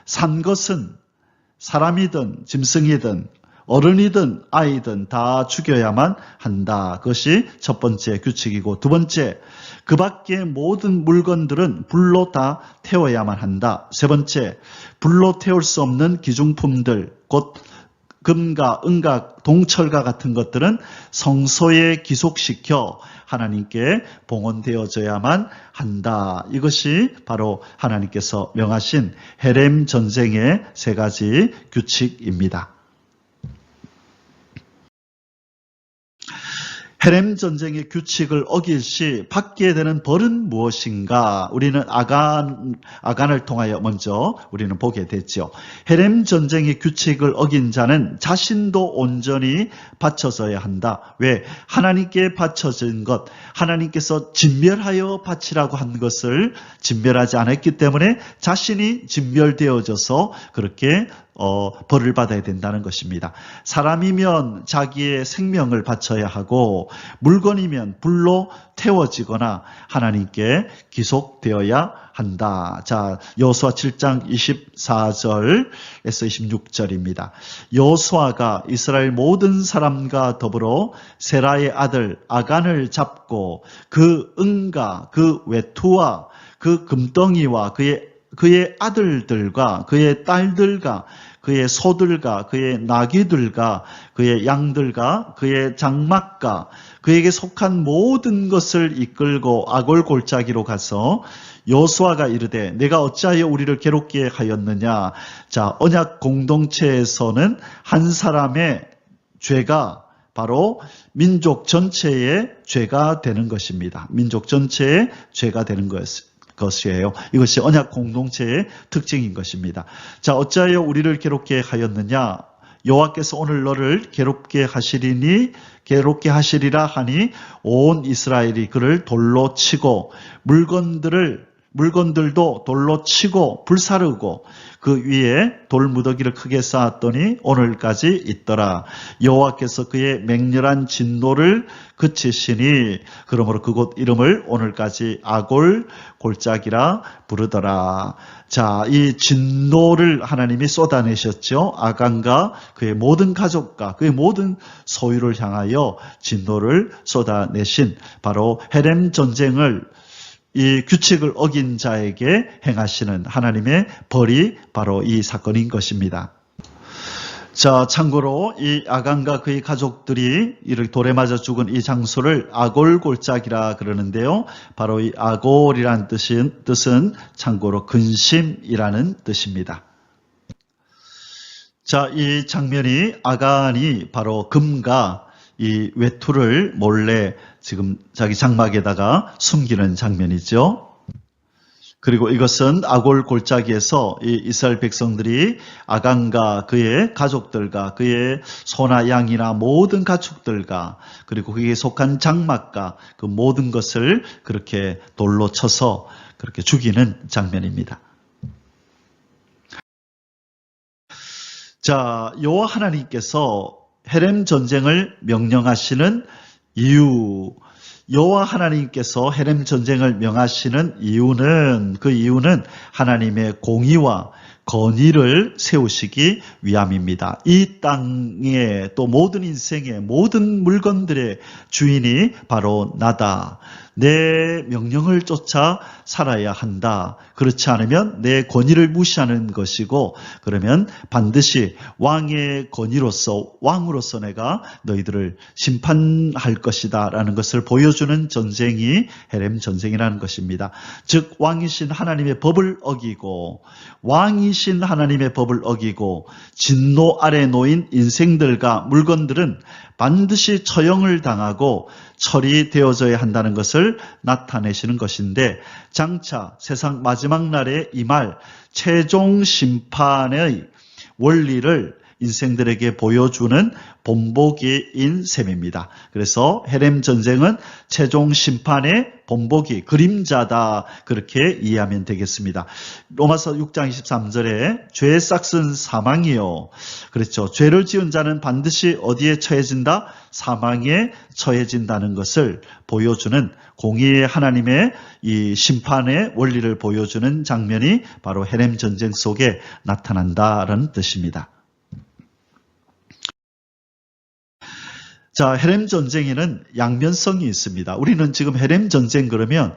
산 것은 사람이든 짐승이든 어른이든 아이든 다 죽여야만 한다. 그것이 첫 번째 규칙이고, 두 번째, 그 밖의 모든 물건들은 불로 다 태워야만 한다. 세 번째, 불로 태울 수 없는 기중품들, 곧 금과 은과 동철과 같은 것들은 성소에 기속시켜 하나님께 봉헌되어져야만 한다. 이것이 바로 하나님께서 명하신 헤렘 전쟁의 세 가지 규칙입니다. 헤렘 전쟁의 규칙을 어길 시 받게 되는 벌은 무엇인가? 우리는 아간을 통하여 먼저 우리는 보게 됐죠. 헤렘 전쟁의 규칙을 어긴 자는 자신도 온전히 바쳐져야 한다. 왜? 하나님께 바쳐진 것, 하나님께서 진멸하여 바치라고 한 것을 진멸하지 않았기 때문에 자신이 진멸되어져서 그렇게 벌을 받아야 된다는 것입니다. 사람이면 자기의 생명을 바쳐야 하고, 물건이면 불로 태워지거나 하나님께 기속되어야 한다. 자, 여호수아 7장 24절에서 26절입니다. 여호수아가 이스라엘 모든 사람과 더불어 세라의 아들 아간을 잡고 그 은과 그 외투와 그 금덩이와 그의 아들들과 그의 딸들과 그의 소들과 그의 나귀들과 그의 양들과 그의 장막과 그에게 속한 모든 것을 이끌고 아골 골짜기로 가서 여호수아가 이르되 내가 어찌하여 우리를 괴롭게 하였느냐. 자, 언약 공동체에서는 한 사람의 죄가 바로 민족 전체의 죄가 되는 것입니다. 민족 전체의 죄가 되는 것이에요. 이것이 언약 공동체의 특징인 것입니다. 자, 어찌하여 우리를 괴롭게 하였느냐? 여호와께서 오늘 너를 괴롭게 하시리라 하니 온 이스라엘이 그를 돌로 치고 물건들도 돌로 치고 불사르고 그 위에 돌무더기를 크게 쌓았더니 오늘까지 있더라. 여호와께서 그의 맹렬한 진노를 그치시니 그러므로 그곳 이름을 오늘까지 아골 골짜기라 부르더라. 자, 이 진노를 하나님이 쏟아내셨죠. 아간과 그의 모든 가족과 그의 모든 소유를 향하여 진노를 쏟아내신 바로 헤렘 전쟁을 이 규칙을 어긴 자에게 행하시는 하나님의 벌이 바로 이 사건인 것입니다. 자, 참고로 이 아간과 그의 가족들이 이렇게 돌에 맞아 죽은 이 장소를 아골 골짜기라 그러는데요. 바로 이 아골이라는 뜻은 참고로 근심이라는 뜻입니다. 자, 이 장면이 아간이 바로 금과 이 외투를 몰래 지금 자기 장막에다가 숨기는 장면이죠. 그리고 이것은 아골 골짜기에서 이 이스라엘 백성들이 아간과 그의 가족들과 그의 소나 양이나 모든 가축들과 그리고 그에 속한 장막과 그 모든 것을 그렇게 돌로 쳐서 그렇게 죽이는 장면입니다. 자, 여호와 하나님께서 헤렘 전쟁을 명령하시는 이유, 여호와 하나님께서 헤렘 전쟁을 명하시는 이유는 그 이유는 하나님의 공의와 건의를 세우시기 위함입니다. 이 땅에 또 모든 인생의 모든 물건들의 주인이 바로 나다. 내 명령을 쫓아 살아야 한다. 그렇지 않으면 내 권위를 무시하는 것이고, 그러면 반드시 왕의 권위로서 왕으로서 내가 너희들을 심판할 것이다 라는 것을 보여주는 전쟁이 헤렘 전쟁이라는 것입니다. 즉 왕이신 하나님의 법을 어기고 왕이신 왕이신 하나님의 법을 어기고 진노 아래 놓인 인생들과 물건들은 반드시 처형을 당하고 처리되어져야 한다는 것을 나타내시는 것인데, 장차 세상 마지막 날에 임할 최종 심판의 원리를 인생들에게 보여주는 본보기인 셈입니다. 그래서 헤렘 전쟁은 최종 심판의 본보기, 그림자다, 그렇게 이해하면 되겠습니다. 로마서 6장 23절에 죄의 싹은 사망이요. 그렇죠. 죄를 지은 자는 반드시 어디에 처해진다? 사망에 처해진다는 것을 보여주는, 공의의 하나님의 이 심판의 원리를 보여주는 장면이 바로 헤렘 전쟁 속에 나타난다라는 뜻입니다. 자, 헤렘 전쟁에는 양면성이 있습니다. 우리는 지금 헤렘 전쟁 그러면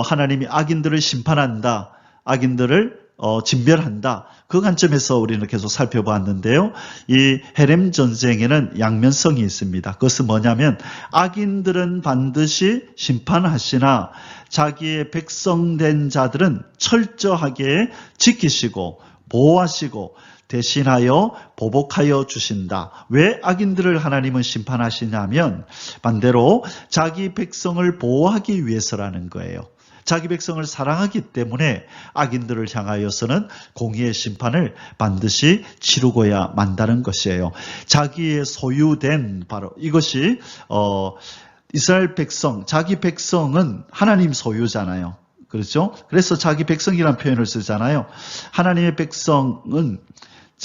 하나님이 악인들을 심판한다, 악인들을 진멸한다, 그 관점에서 우리는 계속 살펴보았는데요. 이 헤렘 전쟁에는 양면성이 있습니다. 그것은 뭐냐면 악인들은 반드시 심판하시나 자기의 백성된 자들은 철저하게 지키시고 보호하시고 대신하여 보복하여 주신다. 왜 악인들을 하나님은 심판하시냐면 반대로 자기 백성을 보호하기 위해서라는 거예요. 자기 백성을 사랑하기 때문에 악인들을 향하여서는 공의의 심판을 반드시 치르고야 만다는 것이에요. 자기의 소유된, 바로 이것이 이스라엘 백성, 자기 백성은 하나님 소유잖아요. 그렇죠? 그래서 자기 백성이라는 표현을 쓰잖아요. 하나님의 백성은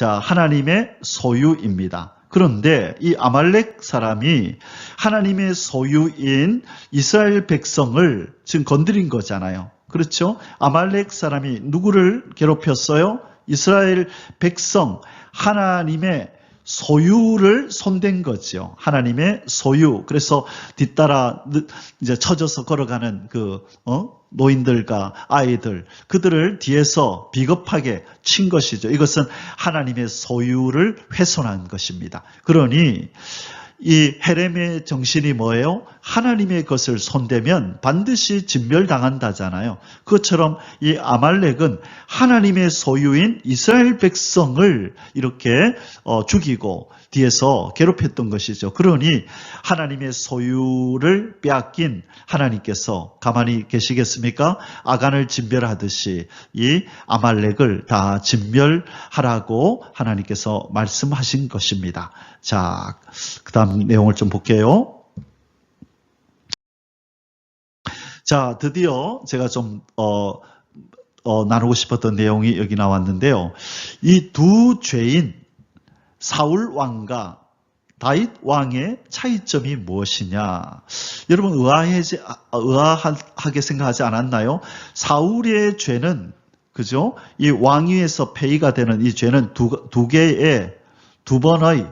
하나님의 소유입니다. 그런데 이 아말렉 사람이 하나님의 소유인 이스라엘 백성을 지금 건드린 거잖아요. 그렇죠? 아말렉 사람이 누구를 괴롭혔어요? 이스라엘 백성, 하나님의 소유를 손댄 거죠. 하나님의 소유. 그래서 뒤따라 이제 처져서 걸어가는 노인들과 아이들, 그들을 뒤에서 비겁하게 친 것이죠. 이것은 하나님의 소유를 훼손한 것입니다. 그러니 이 헤렘의 정신이 뭐예요? 하나님의 것을 손대면 반드시 진멸당한다잖아요. 그것처럼 이 아말렉은 하나님의 소유인 이스라엘 백성을 이렇게 죽이고 뒤에서 괴롭혔던 것이죠. 그러니 하나님의 소유를 빼앗긴 하나님께서 가만히 계시겠습니까? 아간을 진멸하듯이 이 아말렉을 다 진멸하라고 하나님께서 말씀하신 것입니다. 자, 그 다음 내용을 좀 볼게요. 자, 드디어 제가 좀 나누고 싶었던 내용이 여기 나왔는데요. 이 두 죄인 사울 왕과 다윗 왕의 차이점이 무엇이냐? 여러분 의아하게 생각하지 않았나요? 사울의 죄는, 그죠? 이 왕위에서 폐위가 되는 이 죄는 두 번의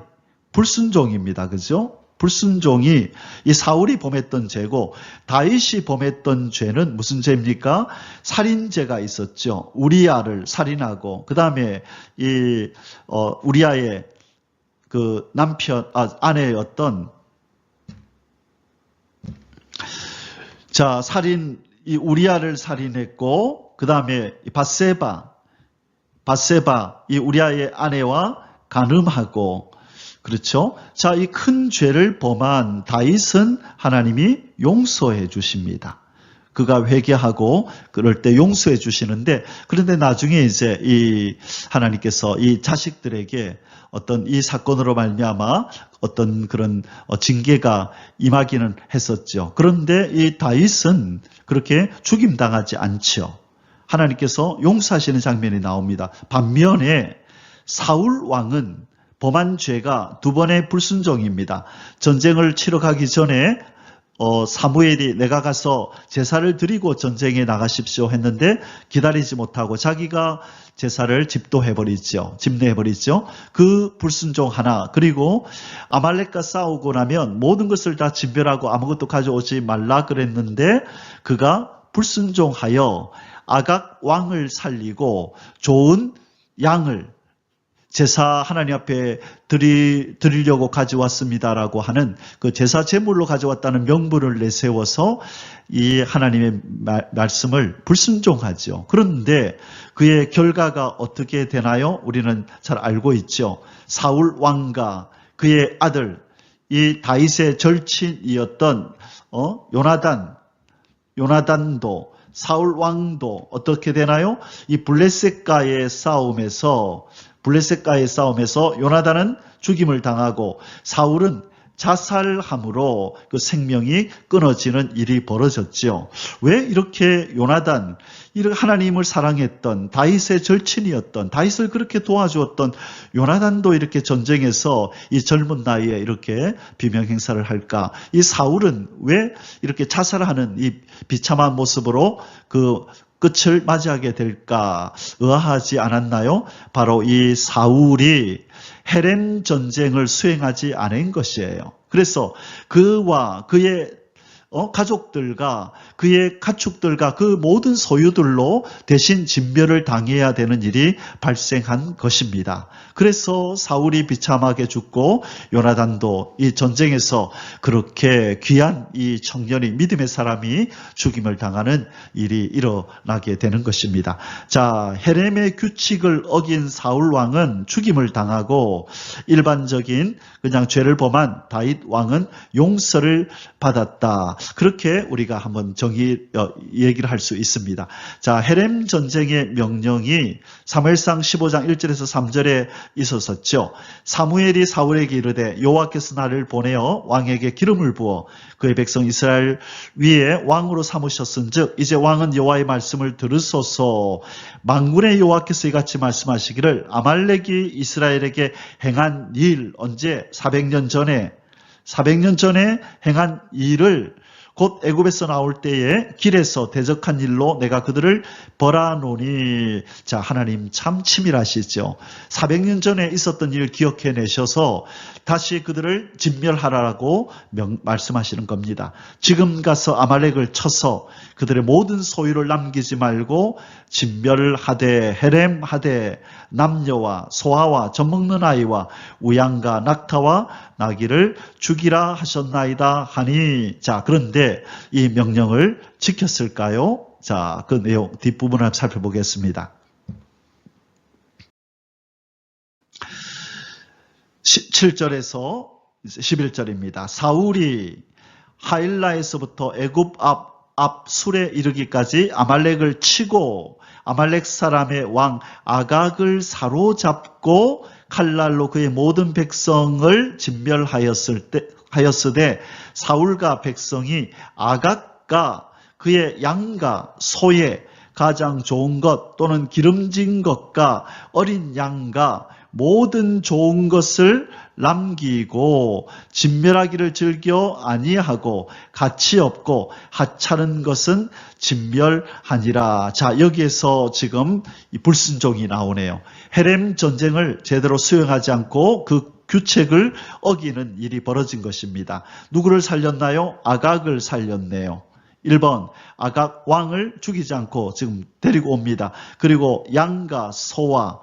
불순종입니다. 그죠? 불순종이 이 사울이 범했던 죄고, 다윗이 범했던 죄는 무슨 죄입니까? 살인죄가 있었죠. 우리아를 살인하고, 그 다음에 이 우리아의 그 아내였던 이 우리아를 살인했고, 그 다음에 바세바 이 우리아의 아내와 간음하고, 그렇죠? 자, 이 큰 죄를 범한 다윗은 하나님이 용서해 주십니다. 그가 회개하고 그럴 때 용서해 주시는데, 그런데 나중에 이제 이 하나님께서 이 자식들에게 어떤 이 사건으로 말미암아 어떤 그런 징계가 임하기는 했었죠. 그런데 이 다윗은 그렇게 죽임당하지 않죠. 하나님께서 용서하시는 장면이 나옵니다. 반면에 사울 왕은 범한 죄가 두 번의 불순종입니다. 전쟁을 치러 가기 전에 사무엘이 내가 가서 제사를 드리고 전쟁에 나가십시오 했는데 기다리지 못하고 자기가 제사를 집도해버리죠. 집례해버리죠. 그 불순종 하나, 그리고 아말렉과 싸우고 나면 모든 것을 다 진멸하고 아무것도 가져오지 말라 그랬는데 그가 불순종하여 아각 왕을 살리고 좋은 양을 제사 하나님 앞에 드리려고 가져왔습니다라고 하는 그 제사 제물로 가져왔다는 명분을 내세워서 이 하나님의 말씀을 불순종하죠. 그런데 그의 결과가 어떻게 되나요? 우리는 잘 알고 있죠. 사울 왕과 그의 아들, 이 다윗의 절친이었던 요나단도 사울 왕도 어떻게 되나요? 이 블레셋과의 싸움에서 요나단은 죽임을 당하고 사울은 자살함으로 그 생명이 끊어지는 일이 벌어졌죠. 왜 이렇게 요나단, 하나님을 사랑했던 다윗의 절친이었던 다윗을 그렇게 도와주었던 요나단도 이렇게 전쟁에서 이 젊은 나이에 이렇게 비명 행사를 할까? 이 사울은 왜 이렇게 자살하는 이 비참한 모습으로 그 끝을 맞이하게 될까? 의아하지 않았나요? 바로 이 사울이 헤렘 전쟁을 수행하지 않은 것이에요. 그래서 그와 그의 가족들과 그의 가축들과 그 모든 소유들로 대신 진멸을 당해야 되는 일이 발생한 것입니다. 그래서 사울이 비참하게 죽고 요나단도 이 전쟁에서 그렇게 귀한 이 청년이 믿음의 사람이 죽임을 당하는 일이 일어나게 되는 것입니다. 자, 헤렘의 규칙을 어긴 사울 왕은 죽임을 당하고 일반적인 그냥 죄를 범한 다윗 왕은 용서를 받았다. 그렇게 우리가 한번 얘기를 할 수 있습니다. 자, 헤렘 전쟁의 명령이 사무엘상 15장 1절에서 3절에 있었었죠. 사무엘이 사울에게 이르되 여호와께서 나를 보내어 왕에게 기름을 부어 그의 백성 이스라엘 위에 왕으로 삼으셨은즉 이제 왕은 여호와의 말씀을 들으소서. 만군의 여호와께서 이같이 말씀하시기를 아말렉이 이스라엘에게 행한 일, 언제 400년 전에 행한 일을 곧 애굽에서 나올 때에 길에서 대적한 일로 내가 그들을 벌하노니. 자, 하나님 참 치밀하시죠. 400년 전에 있었던 일을 기억해내셔서 다시 그들을 진멸하라고 말씀하시는 겁니다. 지금 가서 아말렉을 쳐서 그들의 모든 소유를 남기지 말고 진멸하되 헤렘하되 남녀와 소아와 젖먹는 아이와 우양과 낙타와 나귀를 죽이라 하셨나이다 하니. 자, 그런데 이 명령을 지켰을까요? 자, 그 내용 뒷부분을 살펴보겠습니다. 7절에서 11절입니다. 사울이 하일라에서부터 애굽 앞 술에 이르기까지 아말렉을 치고 아말렉 사람의 왕 아각을 사로잡고 칼날로 그의 모든 백성을 진멸하였으되 사울과 백성이 아각과 그의 양과 소에 가장 좋은 것 또는 기름진 것과 어린 양과 모든 좋은 것을 남기고 진멸하기를 즐겨 아니하고 가치 없고 하찮은 것은 진멸하니라. 자, 여기에서 지금 이 불순종이 나오네요. 헤렘 전쟁을 제대로 수행하지 않고 그 규칙을 어기는 일이 벌어진 것입니다. 누구를 살렸나요? 아각을 살렸네요. 1번 아각 왕을 죽이지 않고 지금 데리고 옵니다. 그리고 양과 소와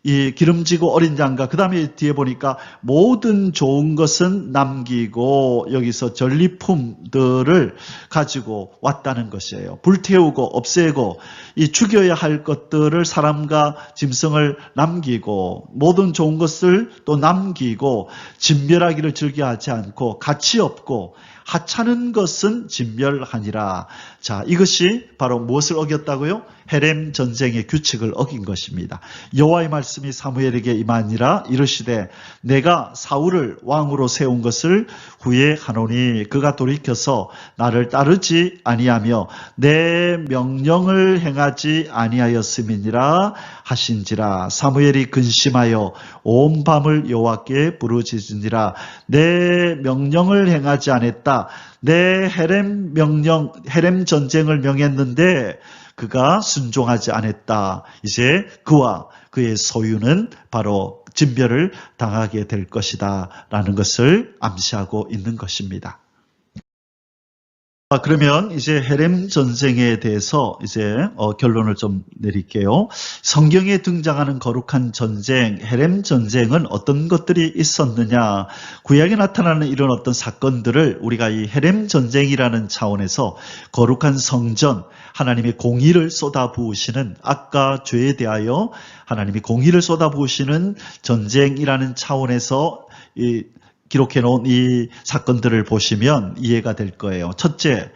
이 기름지고 어린 양과 그 다음에 뒤에 보니까 모든 좋은 것은 남기고 여기서 전리품들을 가지고 왔다는 것이에요. 불태우고 없애고 이 죽여야 할 것들을 사람과 짐승을 남기고 모든 좋은 것을 또 남기고 진멸하기를 즐겨하지 않고 가치 없고 하찮은 것은 진멸하니라. 자, 이것이 바로 무엇을 어겼다고요? 헤렘 전쟁의 규칙을 어긴 것입니다. 여호와의 말씀이 사무엘에게 임하니라. 이르시되 내가 사울을 왕으로 세운 것을 후회하노니 그가 돌이켜서 나를 따르지 아니하며 내 명령을 행하지 아니하였음이니라 하신지라. 사무엘이 근심하여 온 밤을 여호와께 부르짖으니라. 내 명령을 행하지 않았다. 내 헤렘 전쟁을 명했는데 그가 순종하지 않았다. 이제 그와 그의 소유는 바로 진멸을 당하게 될 것이다 라는 것을 암시하고 있는 것입니다. 그러면 이제 헤렘 전쟁에 대해서 이제 결론을 좀 내릴게요. 성경에 등장하는 거룩한 전쟁, 헤렘 전쟁은 어떤 것들이 있었느냐? 구약에 나타나는 이런 어떤 사건들을 우리가 이 헤렘 전쟁이라는 차원에서 거룩한 성전, 하나님의 공의를 쏟아부으시는, 아까 죄에 대하여 하나님이 공의를 쏟아부으시는 전쟁이라는 차원에서 기록해 놓은 이 사건들을 보시면 이해가 될 거예요. 첫째,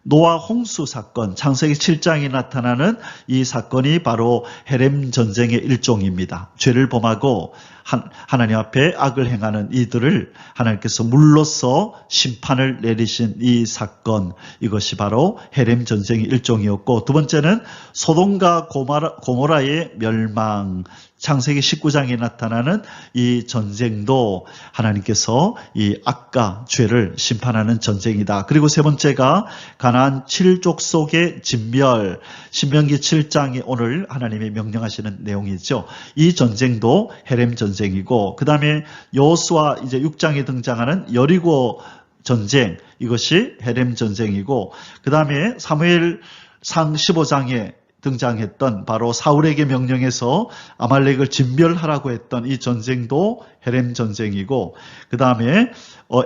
노아 홍수 사건, 창세기 7장에 나타나는 이 사건이 바로 헤렘 전쟁의 일종입니다. 죄를 범하고 하나님 앞에 악을 행하는 이들을 하나님께서 물로써 심판을 내리신 이 사건, 이것이 바로 헤렘 전쟁의 일종이었고, 두 번째는 소돔과 고모라의 멸망, 창세기 19장에 나타나는 이 전쟁도 하나님께서 이 악과 죄를 심판하는 전쟁이다. 그리고 세 번째가 가나안 7족속의 진멸, 신명기 7장에 오늘 하나님이 명령하시는 내용이죠. 이 전쟁도 헤렘 전쟁이고, 그 다음에 여호수아 이제 6장에 등장하는 여리고 전쟁, 이것이 헤렘 전쟁이고, 그 다음에 사무엘상 15장에 등장했던 바로 사울에게 명령해서 아말렉을 진멸하라고 했던 이 전쟁도 헤렘 전쟁이고, 그 다음에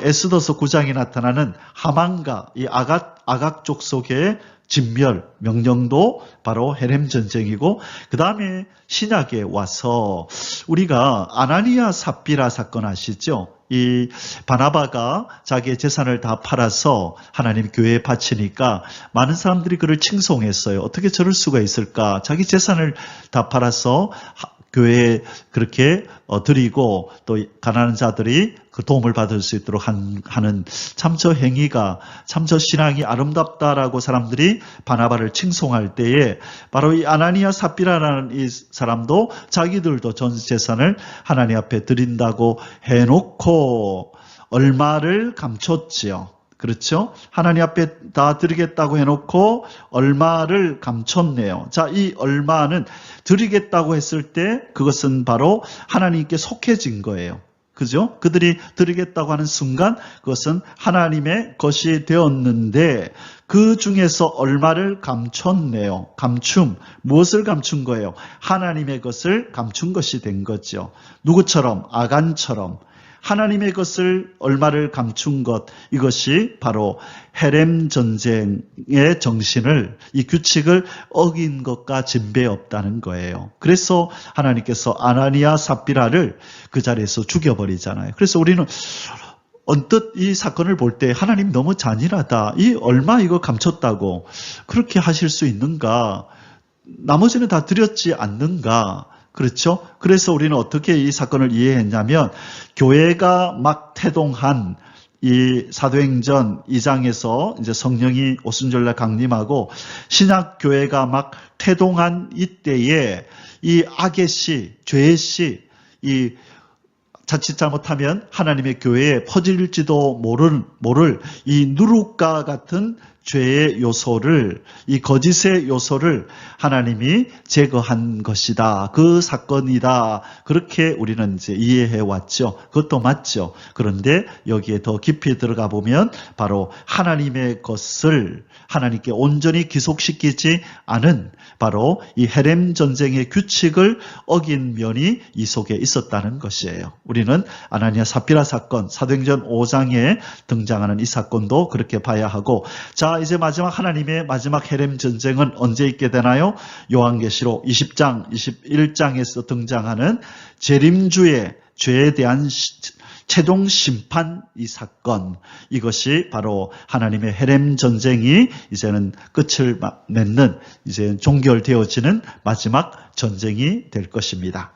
에스더서 9장에 나타나는 하만과 이 아각 족속의 진멸 명령도 바로 헤렘 전쟁이고, 그 다음에 신약에 와서 우리가 아나니아 삽비라 사건 아시죠? 이 바나바가 자기의 재산을 다 팔아서 하나님 교회에 바치니까 많은 사람들이 그를 칭송했어요. 어떻게 저럴 수가 있을까? 자기 재산을 다 팔아서 교회에 그렇게 드리고 또 가난한 자들이 그 도움을 받을 수 있도록 하는 참 저 행위가, 참 저 신앙이 아름답다라고 사람들이 바나바를 칭송할 때에 바로 이 아나니아 삽비라라는 이 사람도 자기들도 전 재산을 하나님 앞에 드린다고 해놓고 얼마를 감췄지요. 그렇죠? 하나님 앞에 다 드리겠다고 해놓고 얼마를 감췄네요. 자, 이 얼마는 드리겠다고 했을 때 그것은 바로 하나님께 속해진 거예요. 그죠? 그들이 드리겠다고 하는 순간 그것은 하나님의 것이 되었는데 그 중에서 얼마를 감췄네요. 감춤. 무엇을 감춘 거예요? 하나님의 것을 감춘 것이 된 거죠. 누구처럼? 아간처럼. 하나님의 것을 얼마를 감춘 것, 이것이 바로 헤렘 전쟁의 정신을, 이 규칙을 어긴 것과 진배 없다는 거예요. 그래서 하나님께서 아나니아 삽비라를 그 자리에서 죽여버리잖아요. 그래서 우리는 언뜻 이 사건을 볼 때 하나님 너무 잔인하다. 이 얼마 이거 감췄다고 그렇게 하실 수 있는가? 나머지는 다 드렸지 않는가? 그렇죠? 그래서 우리는 어떻게 이 사건을 이해했냐면 교회가 막 태동한 이 사도행전 2장에서 이제 성령이 오순절날 강림하고 신약 교회가 막 태동한 이때에 이 악의 씨, 죄의 씨, 이 자칫 잘못하면 하나님의 교회에 퍼질지도 모를 이 누룩과 같은 죄의 요소를, 이 거짓의 요소를 하나님이 제거한 것이다. 그 사건이다. 그렇게 우리는 이제 이해해 왔죠. 그것도 맞죠. 그런데 여기에 더 깊이 들어가 보면 바로 하나님의 것을 하나님께 온전히 기속시키지 않은 바로 이 헤렘 전쟁의 규칙을 어긴 면이 이 속에 있었다는 것이에요. 우리는 아나니아 삽비라 사건, 사도행전 5장에 등장하는 이 사건도 그렇게 봐야 하고, 자, 이제 마지막 하나님의 마지막 헤렘 전쟁은 언제 있게 되나요? 요한계시록 20장, 21장에서 등장하는 재림주의 죄에 대한 최종 심판 이 사건, 이것이 바로 하나님의 헤렘 전쟁이 이제는 끝을 맺는, 이제 종결되어지는 마지막 전쟁이 될 것입니다.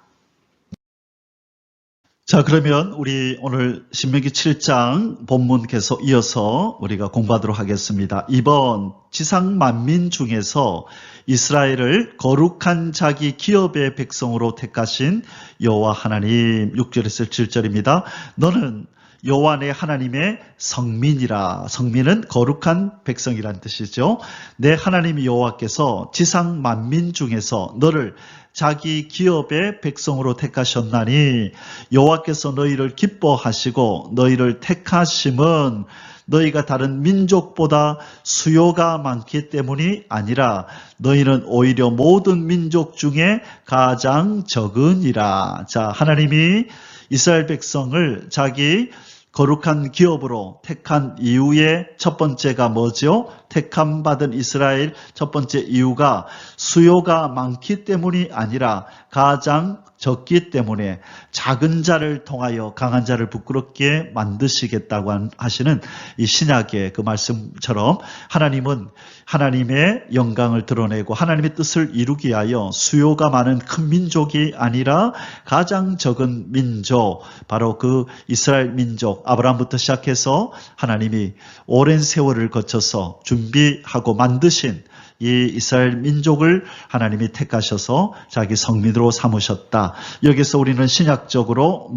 자, 그러면 우리 오늘 신명기 7장 본문 계속 이어서 우리가 공부하도록 하겠습니다. 이번 지상 만민 중에서 이스라엘을 거룩한 자기 기업의 백성으로 택하신 여호와 하나님, 6절에서 7절입니다. 너는 여호와 내 하나님의 성민이라. 성민은 거룩한 백성이란 뜻이죠. 내 하나님 여호와께서 지상 만민 중에서 너를 자기 기업의 백성으로 택하셨나니 여호와께서 너희를 기뻐하시고 너희를 택하심은 너희가 다른 민족보다 수요가 많기 때문이 아니라 너희는 오히려 모든 민족 중에 가장 적으니라. 자, 하나님이 이스라엘 백성을 자기 거룩한 기업으로 택한 이유의 첫 번째가 뭐죠? 택함 받은 이스라엘 첫 번째 이유가 수요가 많기 때문이 아니라 가장 적기 때문에 작은 자를 통하여 강한 자를 부끄럽게 만드시겠다고 하시는 이 신약의 그 말씀처럼 하나님은 하나님의 영광을 드러내고 하나님의 뜻을 이루기 위하여 수요가 많은 큰 민족이 아니라 가장 적은 민족, 바로 그 이스라엘 민족, 아브라함부터 시작해서 하나님이 오랜 세월을 거쳐서 준비하고 만드신 이 이스라엘 민족을 하나님이 택하셔서 자기 성민으로 삼으셨다. 여기서 우리는 신약적으로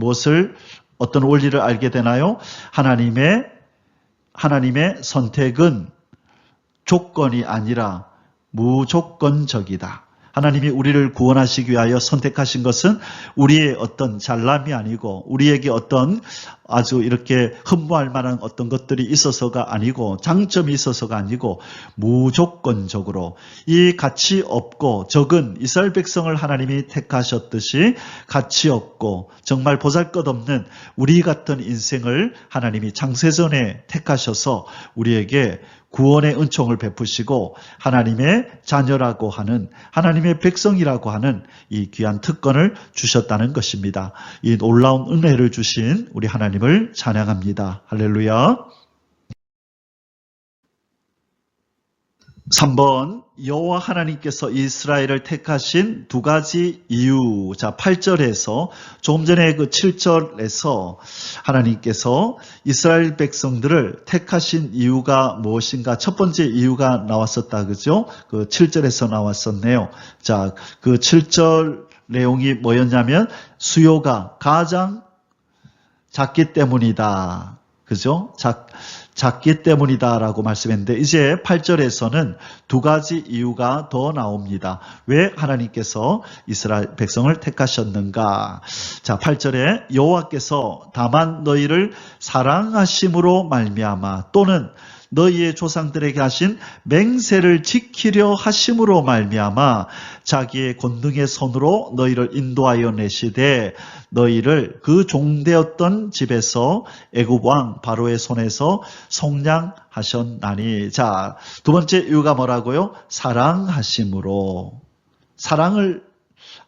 어떤 원리를 알게 되나요? 하나님의 선택은 조건이 아니라 무조건적이다. 하나님이 우리를 구원하시기 위하여 선택하신 것은 우리의 어떤 잘남이 아니고 우리에게 어떤 아주 이렇게 흠모할 만한 어떤 것들이 있어서가 아니고 장점이 있어서가 아니고 무조건적으로 이 가치 없고 적은 이스라엘 백성을 하나님이 택하셨듯이 가치 없고 정말 보잘것없는 우리 같은 인생을 하나님이 창세전에 택하셔서 우리에게 구원의 은총을 베푸시고 하나님의 자녀라고 하는 하나님의 백성이라고 하는 이 귀한 특권을 주셨다는 것입니다. 이 놀라운 은혜를 주신 우리 하나님을 찬양합니다. 할렐루야. 3번 여호와 하나님께서 이스라엘을 택하신 두 가지 이유. 자, 8절에서 조금 전에 그 7절에서 하나님께서 이스라엘 백성들을 택하신 이유가 무엇인가? 첫 번째 이유가 나왔었다. 그죠? 그 7절에서 나왔었네요. 자, 그 7절 내용이 뭐였냐면 수요가 가장 작기 때문이다. 그죠? 작기 때문이다라고 말씀했는데 이제 8절에서는 두 가지 이유가 더 나옵니다. 왜 하나님께서 이스라엘 백성을 택하셨는가? 자, 8절에 여호와께서 다만 너희를 사랑하심으로 말미암아 또는 너희의 조상들에게 하신 맹세를 지키려 하심으로 말미암아 자기의 권능의 손으로 너희를 인도하여 내시되 너희를 그 종되었던 집에서 애굽 왕 바로의 손에서 속량하셨나니. 자, 두 번째 이유가 뭐라고요? 사랑하심으로.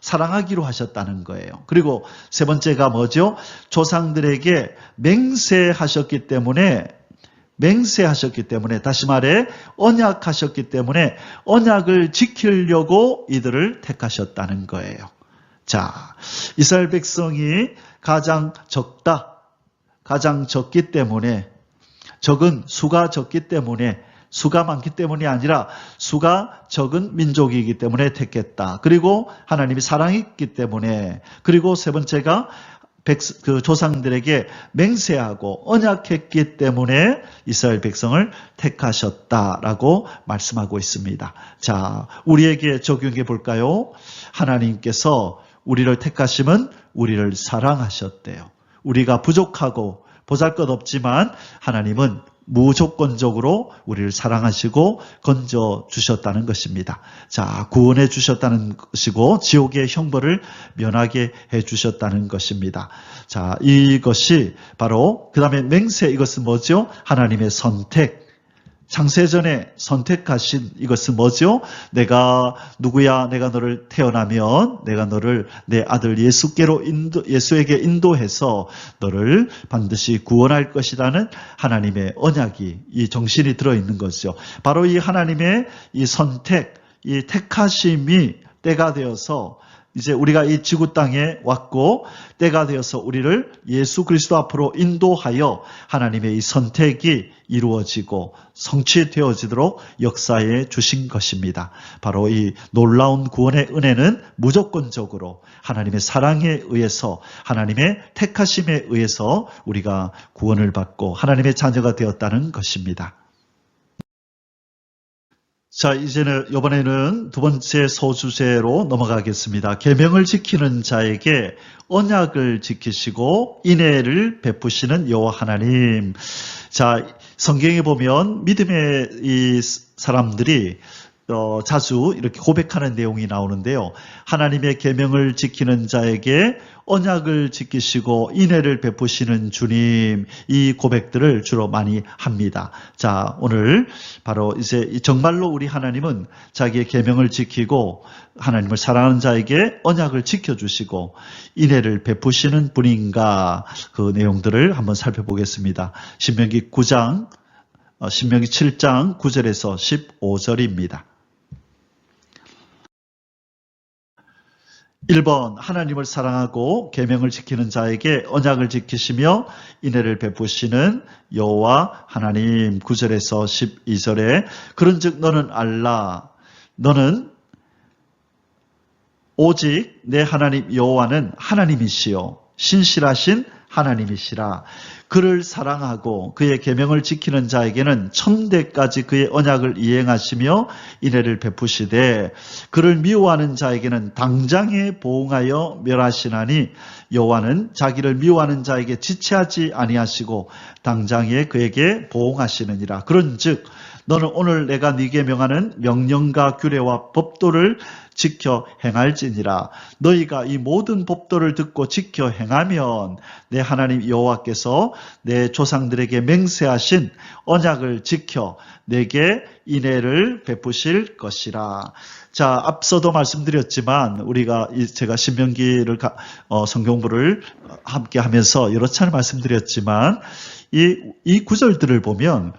사랑하기로 하셨다는 거예요. 그리고 세 번째가 뭐죠? 조상들에게 맹세하셨기 때문에 다시 말해 언약하셨기 때문에 언약을 지키려고 이들을 택하셨다는 거예요. 자, 이스라엘 백성이 가장 적기 때문에 수가 적기 때문에 수가 많기 때문이 아니라 수가 적은 민족이기 때문에 택했다. 그리고 하나님이 사랑했기 때문에 그리고 세 번째가 그 조상들에게 맹세하고 언약했기 때문에 이스라엘 백성을 택하셨다라고 말씀하고 있습니다. 자, 우리에게 적용해 볼까요? 하나님께서 우리를 택하심은 우리를 사랑하셨대요. 우리가 부족하고 보잘것없지만 하나님은 무조건적으로 우리를 사랑하시고 건져주셨다는 것입니다. 자, 구원해 주셨다는 것이고 지옥의 형벌을 면하게 해주셨다는 것입니다. 자, 이것이 바로 그 다음에 맹세, 이것은 뭐죠? 하나님의 선택. 창세전에 선택하신 이것은 뭐죠? 내가 누구야? 내가 너를 태어나면 내가 너를 내 아들 예수에게 인도해서 너를 반드시 구원할 것이라는 하나님의 언약이 이 정신이 들어있는 거죠. 바로 이 하나님의 이 선택, 이 택하심이 때가 되어서 이제 우리가 이 지구 땅에 왔고 때가 되어서 우리를 예수 그리스도 앞으로 인도하여 하나님의 이 선택이 이루어지고 성취되어지도록 역사해 주신 것입니다. 바로 이 놀라운 구원의 은혜는 무조건적으로 하나님의 사랑에 의해서 하나님의 택하심에 의해서 우리가 구원을 받고 하나님의 자녀가 되었다는 것입니다. 자, 이번에는 두 번째 소주제로 넘어가겠습니다. 계명을 지키는 자에게 언약을 지키시고 인애를 베푸시는 여호와 하나님. 자, 성경에 보면 믿음의 이 사람들이 자주 이렇게 고백하는 내용이 나오는데요. 하나님의 계명을 지키는 자에게 언약을 지키시고 인애를 베푸시는 주님, 이 고백들을 주로 많이 합니다. 자, 오늘 바로 이제 정말로 우리 하나님은 자기의 계명을 지키고 하나님을 사랑하는 자에게 언약을 지켜주시고 인애를 베푸시는 분인가, 그 내용들을 한번 살펴보겠습니다. 신명기 7장 9절에서 15절입니다. 1번 하나님을 사랑하고 계명을 지키는 자에게 언약을 지키시며 인애를 베푸시는 여호와 하나님. 9절에서 12절에 그런즉 너는 알라, 너는 오직 내 하나님 여호와는 하나님이시요 신실하신 하나님이시라. 그를 사랑하고 그의 계명을 지키는 자에게는 천대까지 그의 언약을 이행하시며 인애를 베푸시되 그를 미워하는 자에게는 당장에 보응하여 멸하시나니 여호와는 자기를 미워하는 자에게 지체하지 아니하시고 당장에 그에게 보응하시느니라. 그런즉 너는 오늘 내가 네게 명하는 명령과 규례와 법도를 지켜 행할지니라. 너희가 이 모든 법도를 듣고 지켜 행하면 내 하나님 여호와께서 내 조상들에게 맹세하신 언약을 지켜 내게 인애를 베푸실 것이라. 자, 앞서도 말씀드렸지만 우리가 제가 신명기를 성경부를 함께 하면서 여러 차례 말씀드렸지만 이 구절들을 보면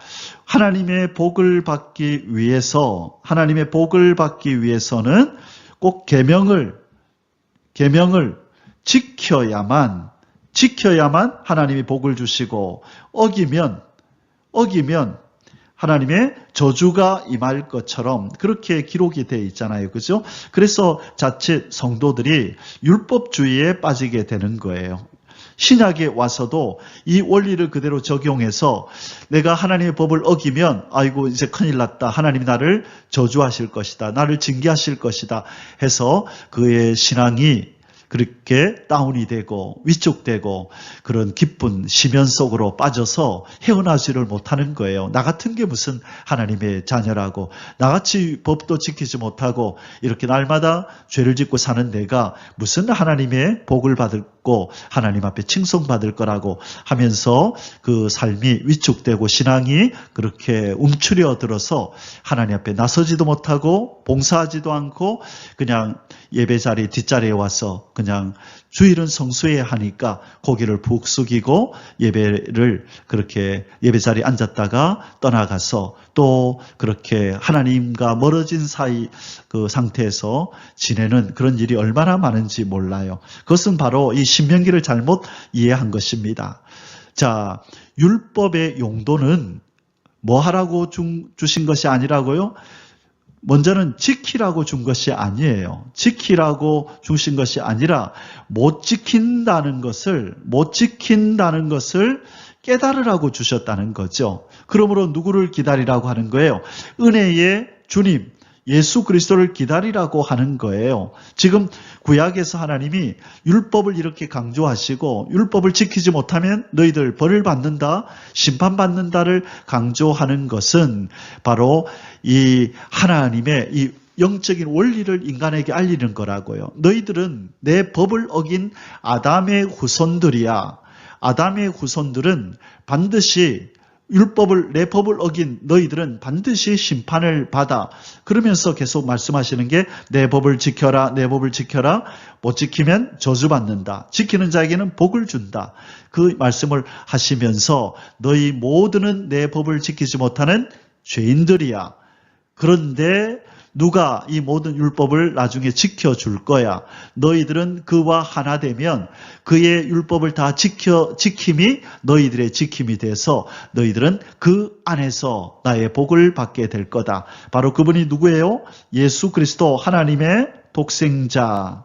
하나님의 복을 받기 위해서는 꼭 계명을 지켜야만 하나님이 복을 주시고 어기면 하나님의 저주가 임할 것처럼 그렇게 기록이 되어 있잖아요. 그죠? 그래서 자칫 성도들이 율법주의에 빠지게 되는 거예요. 신약에 와서도 이 원리를 그대로 적용해서 내가 하나님의 법을 어기면 아이고 이제 큰일 났다. 하나님이 나를 저주하실 것이다. 나를 징계하실 것이다. 해서 그의 신앙이 그렇게 다운이 되고 위축되고 그런 기쁜 심연 속으로 빠져서 헤어나지를 못하는 거예요. 나 같은 게 무슨 하나님의 자녀라고, 나같이 법도 지키지 못하고 이렇게 날마다 죄를 짓고 사는 내가 무슨 하나님의 복을 받고 하나님 앞에 칭송받을 거라고 하면서 그 삶이 위축되고 신앙이 그렇게 움츠려들어서 하나님 앞에 나서지도 못하고 봉사하지도 않고 그냥 예배자리 뒷자리에 와서 그냥 주일은 성수해야 하니까 고개를 푹 숙이고 예배를 그렇게 예배자리에 앉았다가 떠나가서 또 그렇게 하나님과 멀어진 사이 그 상태에서 지내는 그런 일이 얼마나 많은지 몰라요. 그것은 바로 이 신명기를 잘못 이해한 것입니다. 자, 율법의 용도는 뭐 하라고 주신 것이 아니라고요? 먼저는 지키라고 준 것이 아니에요. 지키라고 주신 것이 아니라 못 지킨다는 것을 깨달으라고 주셨다는 거죠. 그러므로 누구를 기다리라고 하는 거예요? 은혜의 주님 예수 그리스도를 기다리라고 하는 거예요. 지금 구약에서 하나님이 율법을 이렇게 강조하시고 율법을 지키지 못하면 너희들 벌을 받는다, 심판받는다를 강조하는 것은 바로 이 하나님의 이 영적인 원리를 인간에게 알리는 거라고요. 너희들은 내 법을 어긴 아담의 후손들이야. 아담의 후손들은 반드시 내 법을 어긴 너희들은 반드시 심판을 받아. 그러면서 계속 말씀하시는 게 내 법을 지켜라, 내 법을 지켜라. 못 지키면 저주받는다. 지키는 자에게는 복을 준다. 그 말씀을 하시면서 너희 모두는 내 법을 지키지 못하는 죄인들이야. 그런데 누가 이 모든 율법을 나중에 지켜줄 거야. 너희들은 그와 하나 되면 그의 율법을 다 지킴이 너희들의 지킴이 돼서 너희들은 그 안에서 나의 복을 받게 될 거다. 바로 그분이 누구예요? 예수 그리스도 하나님의 독생자.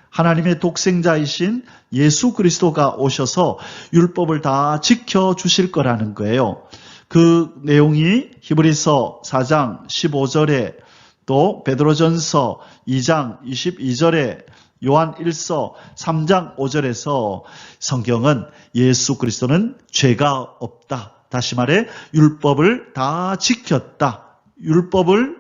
하나님의 독생자이신 예수 그리스도가 오셔서 율법을 다 지켜주실 거라는 거예요. 그 내용이 히브리서 4장 15절에 또 베드로전서 2장 22절에 요한 1서 3장 5절에서 성경은 예수 그리스도는 죄가 없다. 다시 말해 율법을 다 지켰다. 율법을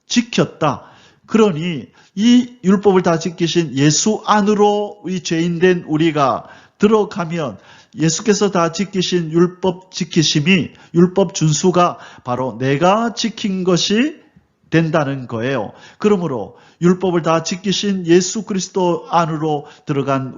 지켰다. 그러니 이 율법을 다 지키신 예수 안으로 이 죄인된 우리가 들어가면 예수께서 다 지키신 율법 지키심이, 율법 준수가 바로 내가 지킨 것이 된다는 거예요. 그러므로 율법을 다 지키신 예수 그리스도 안으로 들어간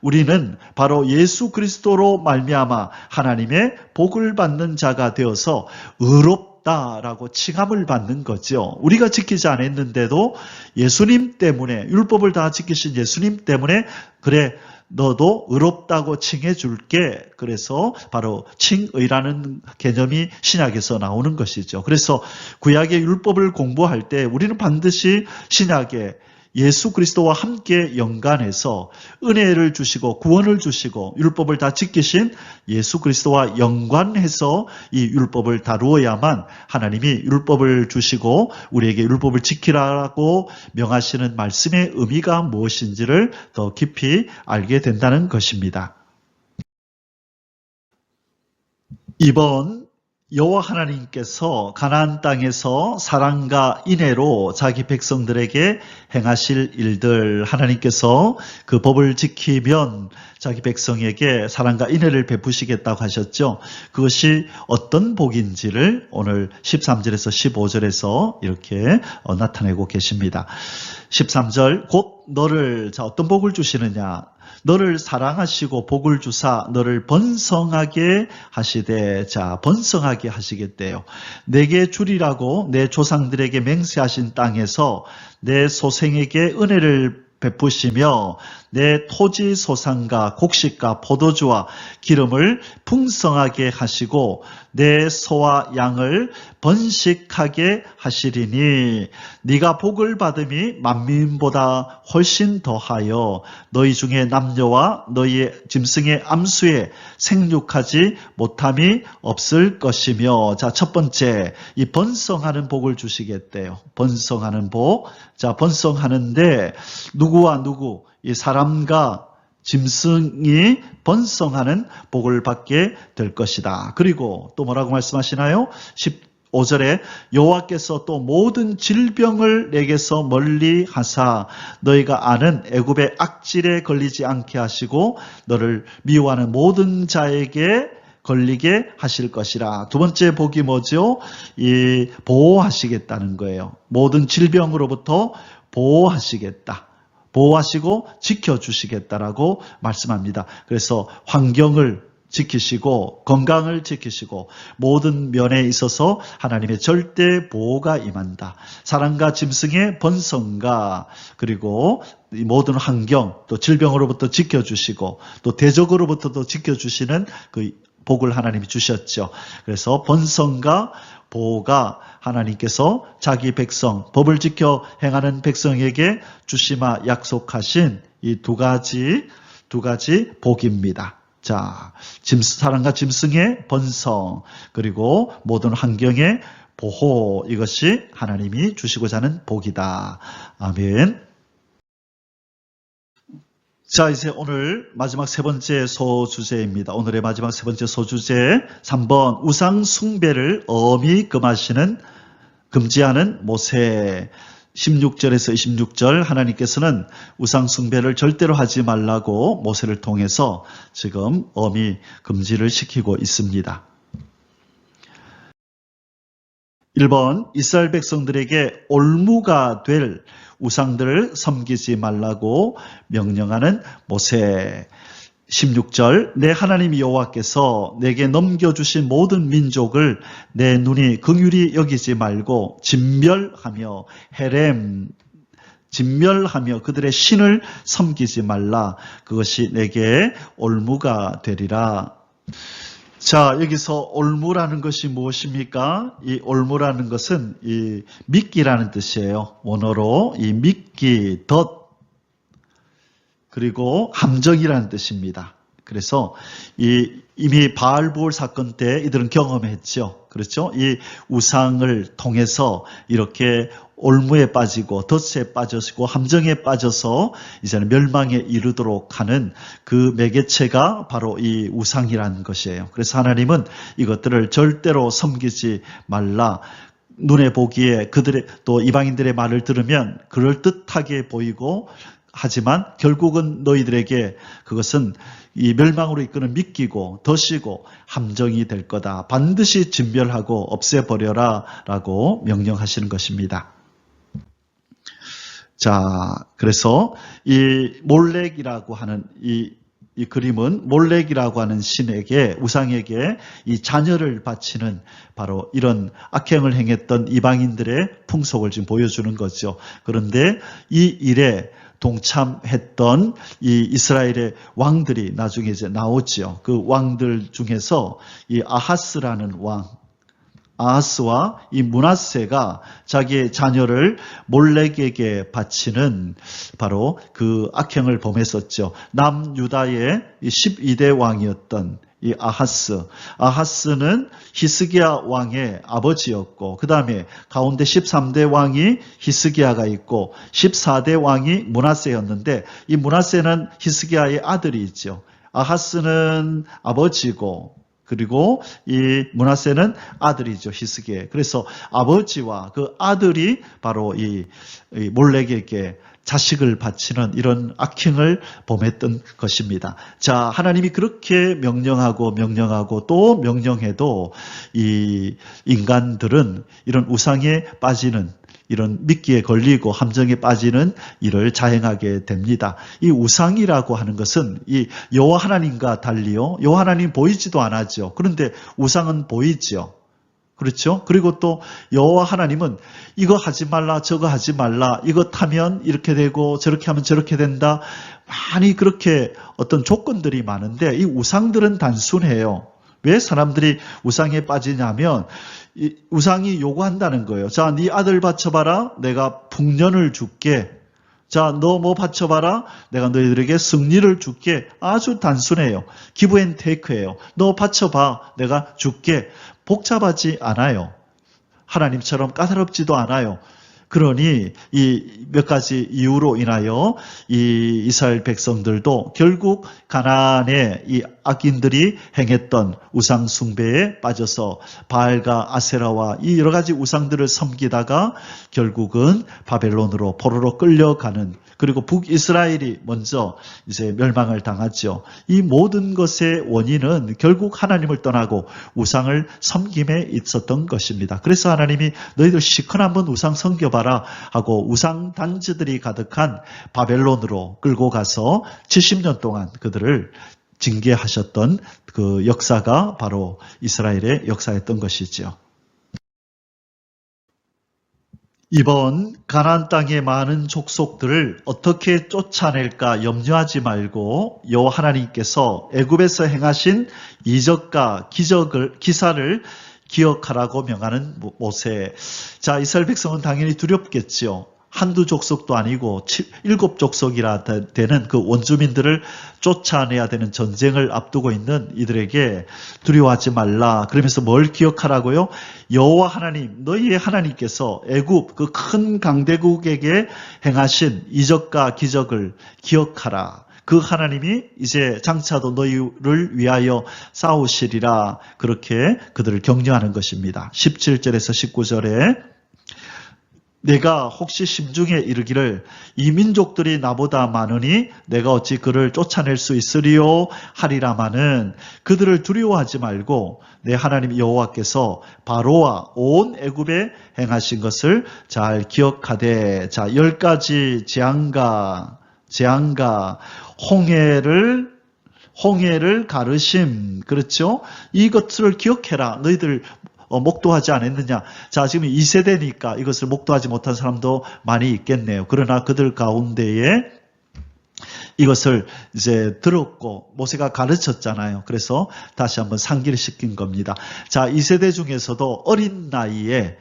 우리는 바로 예수 그리스도로 말미암아 하나님의 복을 받는 자가 되어서 의롭다라고 칭함을 받는 거죠. 우리가 지키지 않았는데도 예수님 때문에, 율법을 다 지키신 예수님 때문에 그래 너도 의롭다고 칭해 줄게. 그래서 바로 칭의라는 개념이 신약에서 나오는 것이죠. 그래서 구약의 율법을 공부할 때 우리는 반드시 신약에 예수 그리스도와 함께 연관해서 은혜를 주시고 구원을 주시고 율법을 다 지키신 예수 그리스도와 연관해서 이 율법을 다루어야만 하나님이 율법을 주시고 우리에게 율법을 지키라고 명하시는 말씀의 의미가 무엇인지를 더 깊이 알게 된다는 것입니다. 이번 여호와 하나님께서 가나안 땅에서 사랑과 인애로 자기 백성들에게 행하실 일들, 하나님께서 그 법을 지키면 자기 백성에게 사랑과 인애를 베푸시겠다고 하셨죠. 그것이 어떤 복인지를 오늘 13절에서 15절에서 이렇게 나타내고 계십니다. 13절 곧 너를, 자 어떤 복을 주시느냐, 너를 사랑하시고 복을 주사 너를 번성하게 하시되, 자 번성하게 하시겠대요. 내게 주리라고 내 조상들에게 맹세하신 땅에서 내 소생에게 은혜를 베푸시며 내 토지 소산과 곡식과 포도주와 기름을 풍성하게 하시고 내 소와 양을 번식하게 하시리니 네가 복을 받음이 만민보다 훨씬 더하여 너희 중에 남녀와 너희의 짐승의 암수에 생육하지 못함이 없을 것이며, 자 첫 번째 이 번성하는 복을 주시겠대요. 번성하는 복. 자 번성하는데 누구와 누구, 이 사람과 짐승이 번성하는 복을 받게 될 것이다. 그리고 또 뭐라고 말씀하시나요? 15절에 여호와께서 또 모든 질병을 내게서 멀리 하사 너희가 아는 애굽의 악질에 걸리지 않게 하시고 너를 미워하는 모든 자에게 걸리게 하실 것이라. 두 번째 복이 뭐죠? 이 보호하시겠다는 거예요. 모든 질병으로부터 보호하시겠다. 보호하시고 지켜주시겠다라고 말씀합니다. 그래서 환경을 지키시고 건강을 지키시고 모든 면에 있어서 하나님의 절대 보호가 임한다. 사람과 짐승의 번성과 그리고 이 모든 환경 또 질병으로부터 지켜주시고 또 대적으로부터도 지켜주시는 그 복을 하나님이 주셨죠. 그래서 번성과 보호가 하나님께서 자기 백성, 법을 지켜 행하는 백성에게 주시마 약속하신 이 두 가지 복입니다. 자, 사람과 짐승의 번성, 그리고 모든 환경의 보호, 이것이 하나님이 주시고자 하는 복이다. 아멘. 자, 이제 오늘 마지막 세 번째 소주제입니다. 오늘의 마지막 세 번째 소주제 3번 우상 숭배를 엄히 금지하는 모세. 16절에서 26절 하나님께서는 우상 숭배를 절대로 하지 말라고 모세를 통해서 지금 엄히 금지를 시키고 있습니다. 1번 이스라엘 백성들에게 올무가 될 우상들을 섬기지 말라고 명령하는 모세. 16절 내 하나님 여호와께서 내게 넘겨주신 모든 민족을 내 눈이 긍휼히 여기지 말고 진멸하며 진멸하며 그들의 신을 섬기지 말라. 그것이 내게 올무가 되리라. 자, 여기서 올무라는 것이 무엇입니까? 이 올무라는 것은 이 미끼라는 뜻이에요. 원어로 이 미끼, 덫, 그리고 함정이라는 뜻입니다. 그래서 이미 바알부올 사건 때 이들은 경험했죠. 그렇죠? 이 우상을 통해서 이렇게 올무에 빠지고 덫에 빠지고 함정에 빠져서 이제는 멸망에 이르도록 하는 그 매개체가 바로 이 우상이라는 것이에요. 그래서 하나님은 이것들을 절대로 섬기지 말라. 눈에 보기에 그들의 또 이방인들의 말을 들으면 그럴듯하게 보이고 하지만 결국은 너희들에게 그것은 이 멸망으로 이끄는 미끼고 덫이고 함정이 될 거다. 반드시 진멸하고 없애버려라 라고 명령하시는 것입니다. 자, 그래서 이 몰렉이라고 하는 이 그림은 몰렉이라고 하는 신에게, 우상에게 이 자녀를 바치는 바로 이런 악행을 행했던 이방인들의 풍속을 지금 보여주는 거죠. 그런데 이 일에 동참했던 이 이스라엘의 왕들이 나중에 이제 나오죠. 그 왕들 중에서 이 아하스라는 왕, 아하스와 이 므낫세가 자기의 자녀를 몰렉에게 바치는 바로 그 악행을 범했었죠. 남유다의 12대 왕이었던 이 아하스는 히스기야 왕의 아버지였고, 그 다음에 가운데 13대 왕이 히스기야가 있고 14대 왕이 므낫세였는데, 이 므낫세는 히스기야의 아들이죠. 아하스는 아버지고 그리고 이 므낫세는 아들이죠, 히스기야. 그래서 아버지와 그 아들이 바로 이 몰렉에게 자식을 바치는 이런 악행을 범했던 것입니다. 자, 하나님이 그렇게 명령하고 또 명령해도 이 인간들은 이런 우상에 빠지는, 이런 미끼에 걸리고 함정에 빠지는 일을 자행하게 됩니다. 이 우상이라고 하는 것은 이 여호와 하나님과 달리요, 여호와 하나님 보이지도 않았죠. 그런데 우상은 보이죠. 그렇죠? 그리고 또 여호와 하나님은 이거 하지 말라, 저거 하지 말라, 이것 하면 이렇게 되고 저렇게 하면 저렇게 된다, 많이 그렇게 어떤 조건들이 많은데, 이 우상들은 단순해요. 왜 사람들이 우상에 빠지냐면 이 우상이 요구한다는 거예요. 자, 네 아들 바쳐봐라, 내가 풍년을 줄게. 자, 너 뭐 바쳐봐라, 내가 너희들에게 승리를 줄게. 아주 단순해요. 기브 앤 테이크예요. 너 바쳐봐, 내가 줄게. 복잡하지 않아요. 하나님처럼 까다롭지도 않아요. 그러니 이 몇 가지 이유로 인하여 이 이스라엘 백성들도 결국 가나안의 이 악인들이 행했던 우상 숭배에 빠져서 바알과 아세라와 이 여러 가지 우상들을 섬기다가 결국은 바벨론으로 포로로 끌려가는, 그리고 북이스라엘이 먼저 이제 멸망을 당하죠. 이 모든 것의 원인은 결국 하나님을 떠나고 우상을 섬김에 있었던 것입니다. 그래서 하나님이 너희들 시커 한번 우상 섬겨봐라 하고 우상 단지들이 가득한 바벨론으로 끌고 가서 70년 동안 그들을 징계하셨던 그 역사가 바로 이스라엘의 역사였던 것이죠. 이번 가나안 땅의 많은 족속들을 어떻게 쫓아낼까 염려하지 말고 여호와 하나님께서 애굽에서 행하신 이적과 기사를 기억하라고 명하는 모세. 자, 이스라엘 백성은 당연히 두렵겠지요. 한두 족속도 아니고 7족속이라 되는 그 원주민들을 쫓아내야 되는 전쟁을 앞두고 있는 이들에게 두려워하지 말라. 그러면서 뭘 기억하라고요? 여호와 하나님, 너희의 하나님께서 애굽 그 큰 강대국에게 행하신 이적과 기적을 기억하라. 그 하나님이 이제 장차도 너희를 위하여 싸우시리라. 그렇게 그들을 격려하는 것입니다. 17절에서 19절에 내가 혹시 심중에 이르기를 이 민족들이 나보다 많으니 내가 어찌 그를 쫓아낼 수 있으리요 하리라마는 그들을 두려워하지 말고 내 하나님 여호와께서 바로와 온 애굽에 행하신 것을 잘 기억하되, 자, 10가지 재앙과 홍해를 가르심, 그렇죠? 이것들을 기억해라. 너희들 목도하지 않았느냐. 자, 지금 2세대니까 이것을 목도하지 못한 사람도 많이 있겠네요. 그러나 그들 가운데에 이것을 이제 들었고 모세가 가르쳤잖아요. 그래서 다시 한번 상기를 시킨 겁니다. 자, 2세대 중에서도 어린 나이에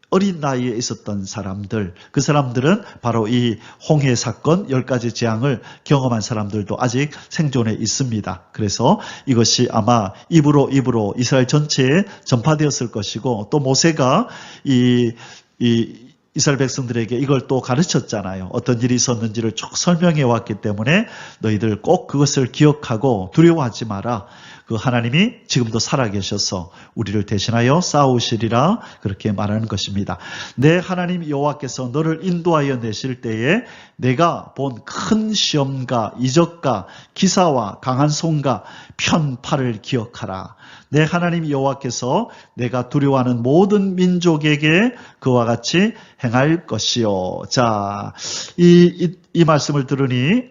어린 나이에 있었던 사람들, 그 사람들은 바로 이 홍해 사건 10가지 재앙을 경험한 사람들도 아직 생존해 있습니다. 그래서 이것이 아마 입으로 이스라엘 전체에 전파되었을 것이고, 또 모세가 이스라엘 백성들에게 이걸 또 가르쳤잖아요. 어떤 일이 있었는지를 쭉 설명해 왔기 때문에 너희들 꼭 그것을 기억하고 두려워하지 마라. 그 하나님이 지금도 살아계셔서 우리를 대신하여 싸우시리라, 그렇게 말하는 것입니다. 내 하나님 여호와께서 너를 인도하여 내실 때에 내가 본 큰 시험과 이적과 기사와 강한 손과 편팔을 기억하라. 내 하나님 여호와께서 내가 두려워하는 모든 민족에게 그와 같이 행할 것이요. 자, 이 말씀을 들으니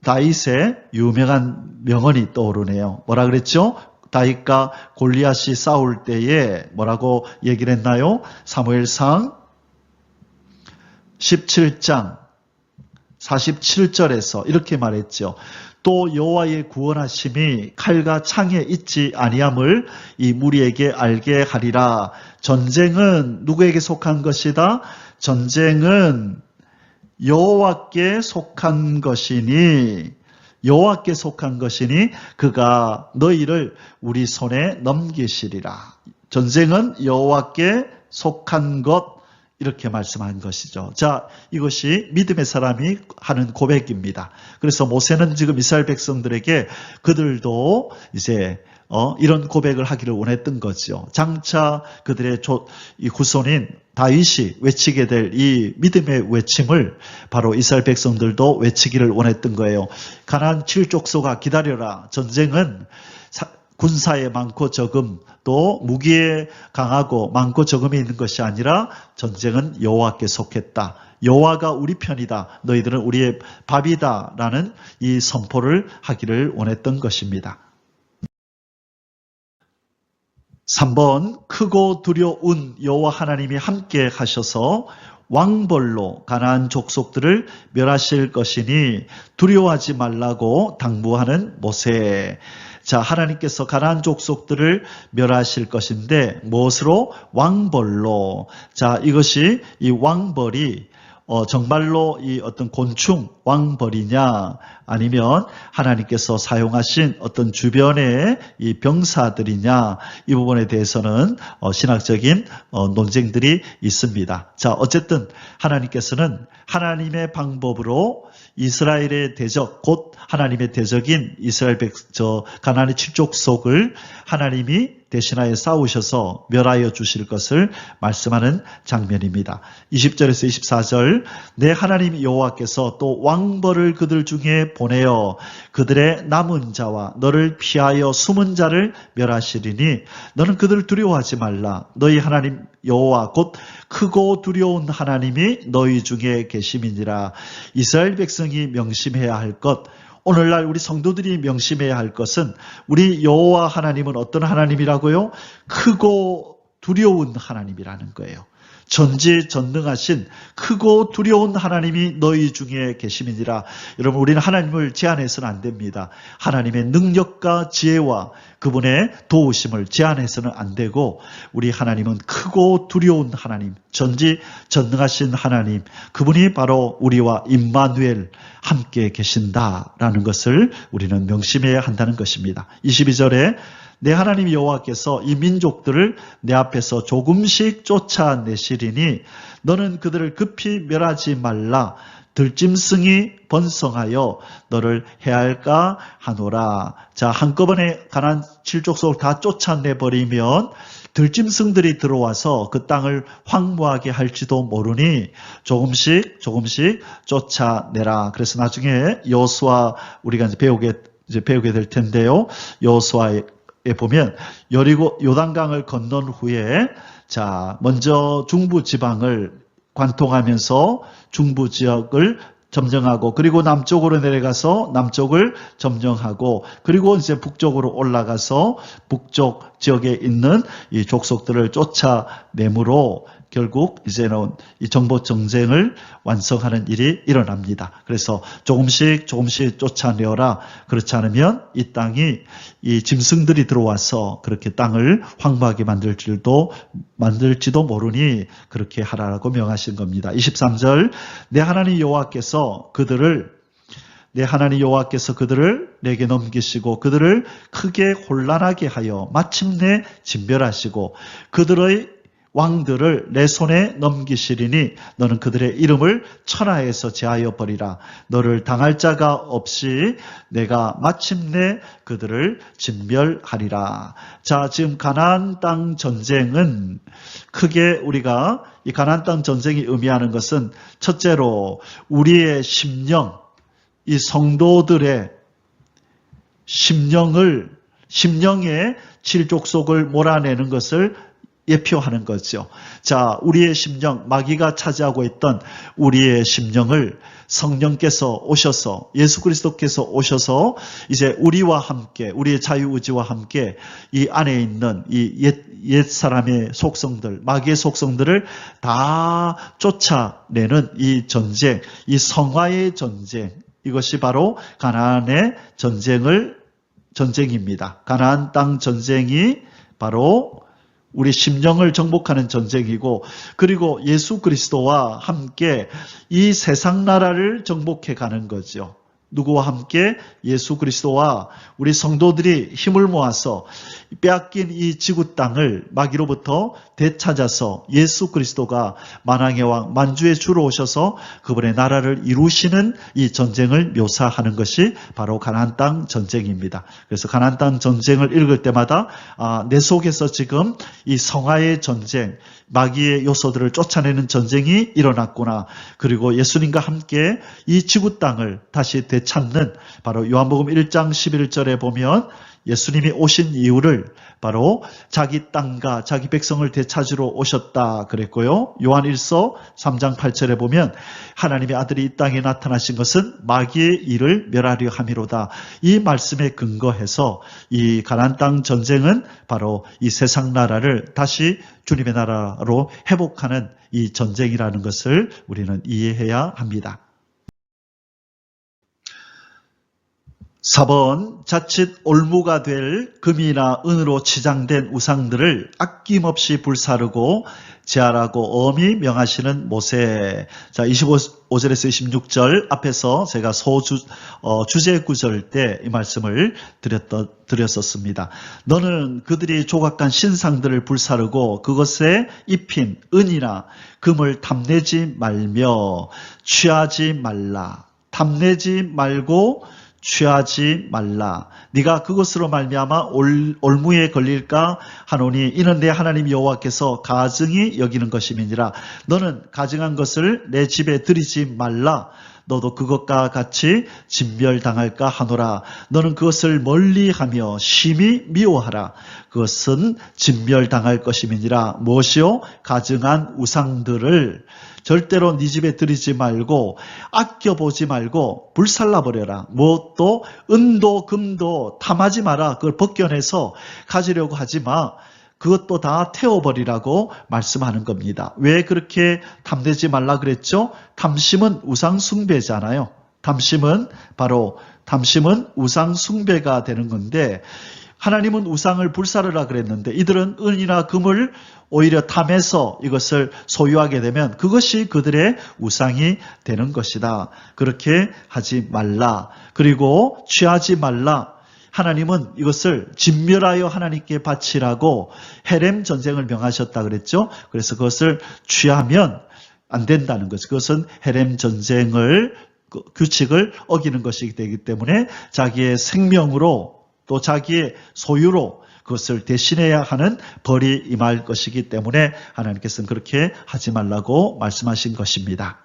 다윗의 유명한 명언이 떠오르네요. 뭐라 그랬죠? 다윗과 골리앗이 싸울 때에 뭐라고 얘기를 했나요? 사무엘상 17장 47절에서 이렇게 말했죠. 또 여호와의 구원하심이 칼과 창에 있지 아니함을 이 무리에게 알게 하리라. 전쟁은 누구에게 속한 것이다? 전쟁은 여호와께 속한 것이니 그가 너희를 우리 손에 넘기시리라. 전쟁은 여호와께 속한 것, 이렇게 말씀한 것이죠. 자, 이것이 믿음의 사람이 하는 고백입니다. 그래서 모세는 지금 이스라엘 백성들에게 그들도 이제 이런 고백을 하기를 원했던 거죠. 장차 그들의 이 후손인 다윗이 외치게 될 이 믿음의 외침을 바로 이스라엘 백성들도 외치기를 원했던 거예요. 가나안 7족속아 기다려라. 전쟁은 군사에 많고 적음, 또 무기에 강하고 많고 적음이 있는 것이 아니라 전쟁은 여호와께 속했다. 여호와가 우리 편이다. 너희들은 우리의 밥이다. 라는 이 선포를 하기를 원했던 것입니다. 3번, 크고 두려운 여호와 하나님이 함께 하셔서 왕벌로 가나안 족속들을 멸하실 것이니 두려워하지 말라고 당부하는 모세. 자, 하나님께서 가나안 족속들을 멸하실 것인데 무엇으로? 왕벌로. 자, 이것이 이 왕벌이 정말로 이 어떤 곤충 왕벌이냐, 아니면 하나님께서 사용하신 어떤 주변의 이 병사들이냐, 이 부분에 대해서는 신학적인 논쟁들이 있습니다. 자, 어쨌든 하나님께서는 하나님의 방법으로 이스라엘의 대적, 곧 하나님의 대적인 이스라엘 가나안의 7족속을 하나님이 대신하여 싸우셔서 멸하여 주실 것을 말씀하는 장면입니다. 20절에서 24절, 내 하나님 여호와께서 또 왕벌을 그들 중에 보내어 그들의 남은 자와 너를 피하여 숨은 자를 멸하시리니 너는 그들을 두려워하지 말라. 너희 하나님 여호와 곧 크고 두려운 하나님이 너희 중에 계심이니라. 이스라엘 백성이 명심해야 할 것, 오늘날 우리 성도들이 명심해야 할 것은 우리 여호와 하나님은 어떤 하나님이라고요? 크고 두려운 하나님이라는 거예요. 전지전능하신 크고 두려운 하나님이 너희 중에 계심이니라. 여러분, 우리는 하나님을 제한해서는 안 됩니다. 하나님의 능력과 지혜와 그분의 도우심을 제한해서는 안 되고, 우리 하나님은 크고 두려운 하나님, 전지전능하신 하나님, 그분이 바로 우리와 임마누엘 함께 계신다라는 것을 우리는 명심해야 한다는 것입니다. 22절에 내 하나님 여호와께서 이 민족들을 내 앞에서 조금씩 쫓아내시리니 너는 그들을 급히 멸하지 말라. 들짐승이 번성하여 너를 해할까 하노라. 자, 한꺼번에 가나안 7족속을 다 쫓아내버리면 들짐승들이 들어와서 그 땅을 황무하게 할지도 모르니 조금씩 쫓아내라. 그래서 나중에 여호수아, 우리가 이제 배우게 될 텐데요. 여호수아에 보면 여리고 요단강을 건넌 후에, 자, 먼저 중부 지방을 관통하면서 중부 지역을 점령하고, 그리고 남쪽으로 내려가서 남쪽을 점령하고, 그리고 이제 북쪽으로 올라가서 북쪽 지역에 있는 이 족속들을 쫓아내므로 결국 이제는 이 정복 전쟁을 완성하는 일이 일어납니다. 그래서 조금씩 쫓아내어라. 그렇지 않으면 이 땅이 이 짐승들이 들어와서 그렇게 땅을 황무하게 만들지도 모르니 그렇게 하라고 명하신 겁니다. 23절 내 하나님 여호와께서 그들을 내게 넘기시고 그들을 크게 혼란하게 하여 마침내 진멸하시고 그들의 왕들을 내 손에 넘기시리니 너는 그들의 이름을 천하에서 제하여 버리라. 너를 당할 자가 없이 내가 마침내 그들을 진멸하리라. 자, 지금 가나안 땅 전쟁은 크게 우리가 이 가나안 땅 전쟁이 의미하는 것은 첫째로 우리의 심령, 이 성도들의 심령의 질족속을 몰아내는 것을 예표하는 거죠. 자, 우리의 심령, 마귀가 차지하고 있던 우리의 심령을 성령께서 오셔서, 예수 그리스도께서 오셔서 이제 우리와 함께, 우리의 자유의지와 함께 이 안에 있는 이 옛 사람의 속성들, 마귀의 속성들을 다 쫓아내는 이 전쟁, 이 성화의 전쟁, 이것이 바로 가나안의 전쟁입니다. 가나안 땅 전쟁이 바로 우리 심령을 정복하는 전쟁이고, 그리고 예수 그리스도와 함께 이 세상 나라를 정복해 가는 거죠. 누구와 함께? 예수 그리스도와 우리 성도들이 힘을 모아서 빼앗긴 이 지구 땅을 마귀로부터 되찾아서 예수 그리스도가 만왕의 왕, 만주의 주로 오셔서 그분의 나라를 이루시는 이 전쟁을 묘사하는 것이 바로 가나안 땅 전쟁입니다. 그래서 가나안 땅 전쟁을 읽을 때마다 내 속에서 지금 이 성화의 전쟁, 마귀의 요소들을 쫓아내는 전쟁이 일어났구나. 그리고 예수님과 함께 이 지구 땅을 다시 되찾는, 바로 요한복음 1장 11절에 보면 예수님이 오신 이유를 바로 자기 땅과 자기 백성을 되찾으러 오셨다 그랬고요. 요한 1서 3장 8절에 보면 하나님의 아들이 이 땅에 나타나신 것은 마귀의 일을 멸하려 함이로다. 이 말씀에 근거해서 이 가나안 땅 전쟁은 바로 이 세상 나라를 다시 주님의 나라로 회복하는 이 전쟁이라는 것을 우리는 이해해야 합니다. 4번, 자칫 올무가 될 금이나 은으로 치장된 우상들을 아낌없이 불사르고 제하라고 엄히 명하시는 모세. 자, 25절에서 26절 앞에서 제가 주제 구절 때 이 말씀을 드렸었습니다. 너는 그들이 조각한 신상들을 불사르고 그것에 입힌 은이나 금을 탐내지 말며 취하지 말라. 탐내지 말고 취하지 말라. 네가 그것으로 말미암아 올무에 걸릴까 하노니 이는 내 하나님 여호와께서 가증히 여기는 것임이니라. 너는 가증한 것을 내 집에 들이지 말라. 너도 그것과 같이 진멸당할까 하노라. 너는 그것을 멀리하며 심히 미워하라. 그것은 진멸당할 것임이니라. 무엇이요? 가증한 우상들을 절대로 네 집에 들이지 말고 아껴보지 말고 불살라버려라. 무엇도 은도 금도 탐하지 마라. 그걸 벗겨내서 가지려고 하지 마. 그것도 다 태워버리라고 말씀하는 겁니다. 왜 그렇게 탐내지 말라 그랬죠? 탐심은 우상 숭배잖아요. 탐심은 우상 숭배가 되는 건데, 하나님은 우상을 불사르라 그랬는데 이들은 은이나 금을 오히려 탐해서 이것을 소유하게 되면 그것이 그들의 우상이 되는 것이다. 그렇게 하지 말라. 그리고 취하지 말라. 하나님은 이것을 진멸하여 하나님께 바치라고 헤렘 전쟁을 명하셨다 그랬죠. 그래서 그것을 취하면 안 된다는 거죠. 그것은 헤렘 전쟁을 규칙을 어기는 것이기 되기 때문에 자기의 생명으로 또 자기의 소유로 그것을 대신해야 하는 벌이 임할 것이기 때문에 하나님께서는 그렇게 하지 말라고 말씀하신 것입니다.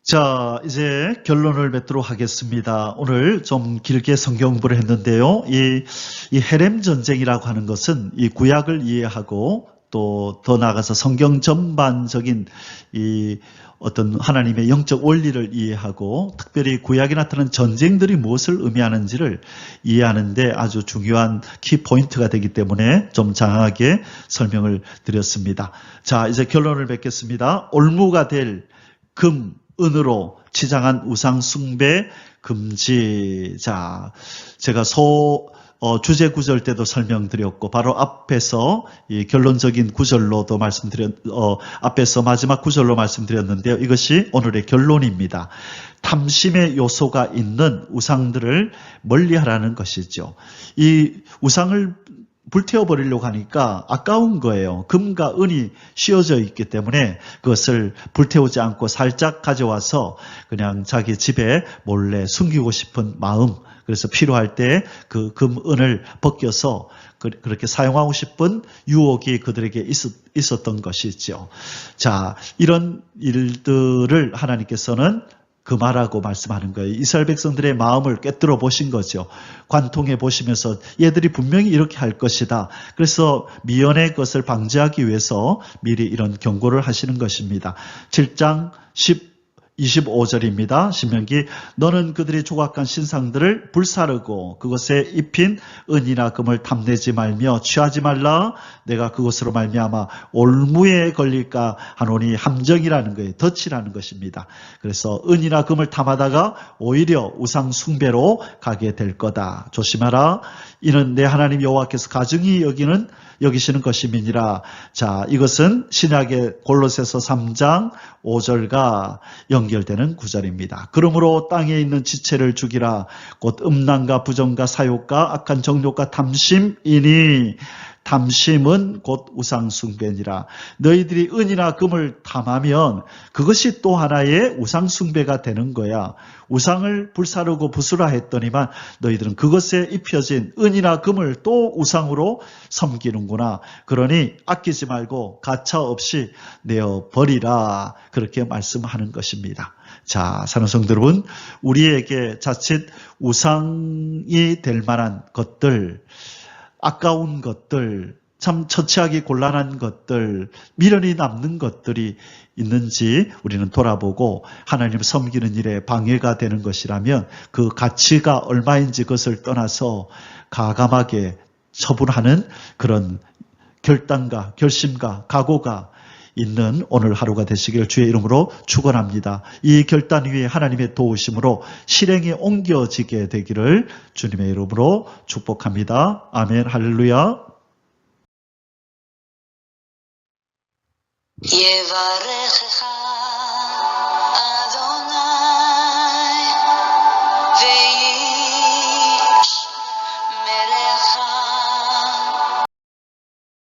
자, 이제 결론을 맺도록 하겠습니다. 오늘 좀 길게 성경 공부를 했는데요. 이 헤렘 전쟁이라고 하는 것은 이 구약을 이해하고 또 더 나아가서 성경 전반적인 이 어떤 하나님의 영적 원리를 이해하고 특별히 구약에 나타난 전쟁들이 무엇을 의미하는지를 이해하는데 아주 중요한 키포인트가 되기 때문에 좀 장하게 설명을 드렸습니다. 자, 이제 결론을 맺겠습니다. 올무가 될 금, 은으로 치장한 우상 숭배 금지. 자, 제가 주제 구절 때도 설명드렸고 바로 앞에서 이 결론적인 구절로도 앞에서 마지막 구절로 말씀드렸는데요. 이것이 오늘의 결론입니다. 탐심의 요소가 있는 우상들을 멀리하라는 것이죠. 이 우상을 불태워버리려고 하니까 아까운 거예요. 금과 은이 씌워져 있기 때문에 그것을 불태우지 않고 살짝 가져와서 그냥 자기 집에 몰래 숨기고 싶은 마음, 그래서 필요할 때 그 금, 은을 벗겨서 그렇게 사용하고 싶은 유혹이 그들에게 있었던 것이죠. 자, 이런 일들을 하나님께서는 금하라고 말씀하는 거예요. 이스라엘 백성들의 마음을 꿰뚫어 보신 거죠. 관통해 보시면서 얘들이 분명히 이렇게 할 것이다. 그래서 미연의 것을 방지하기 위해서 미리 이런 경고를 하시는 것입니다. 7장 25절입니다. 신명기 너는 그들이 조각한 신상들을 불사르고 그것에 입힌 은이나 금을 탐내지 말며 취하지 말라. 내가 그것으로 말미암아 올무에 걸릴까 하노니 함정이라는 거예요. 덫이라는 것입니다. 그래서 은이나 금을 탐하다가 오히려 우상 숭배로 가게 될 거다. 조심하라. 이는 내 하나님 여호와께서 가증히 여기시는 것임이니라. 자, 이것은 신약의 골로새서 3장 5절과 연결되는 구절입니다. 그러므로 땅에 있는 지체를 죽이라. 곧 음란과 부정과 사욕과 악한 정욕과 탐심이니 탐심은 곧 우상숭배니라. 너희들이 은이나 금을 탐하면 그것이 또 하나의 우상숭배가 되는 거야. 우상을 불사르고 부수라 했더니만 너희들은 그것에 입혀진 은이나 금을 또 우상으로 섬기는구나. 그러니 아끼지 말고 가차없이 내어버리라. 그렇게 말씀하는 것입니다. 자, 사랑하는 성도 여러분, 우리에게 자칫 우상이 될 만한 것들, 아까운 것들, 참 처치하기 곤란한 것들, 미련이 남는 것들이 있는지 우리는 돌아보고 하나님을 섬기는 일에 방해가 되는 것이라면 그 가치가 얼마인지 그것을 떠나서 가감하게 처분하는 그런 결단과 결심과 각오가 있는 오늘 하루가 되시길 주의 이름으로 축원합니다. 이 결단 위에 하나님의 도우심으로 실행에 옮겨지게 되기를 주님의 이름으로 축복합니다. 아멘. 할렐루야. יברכך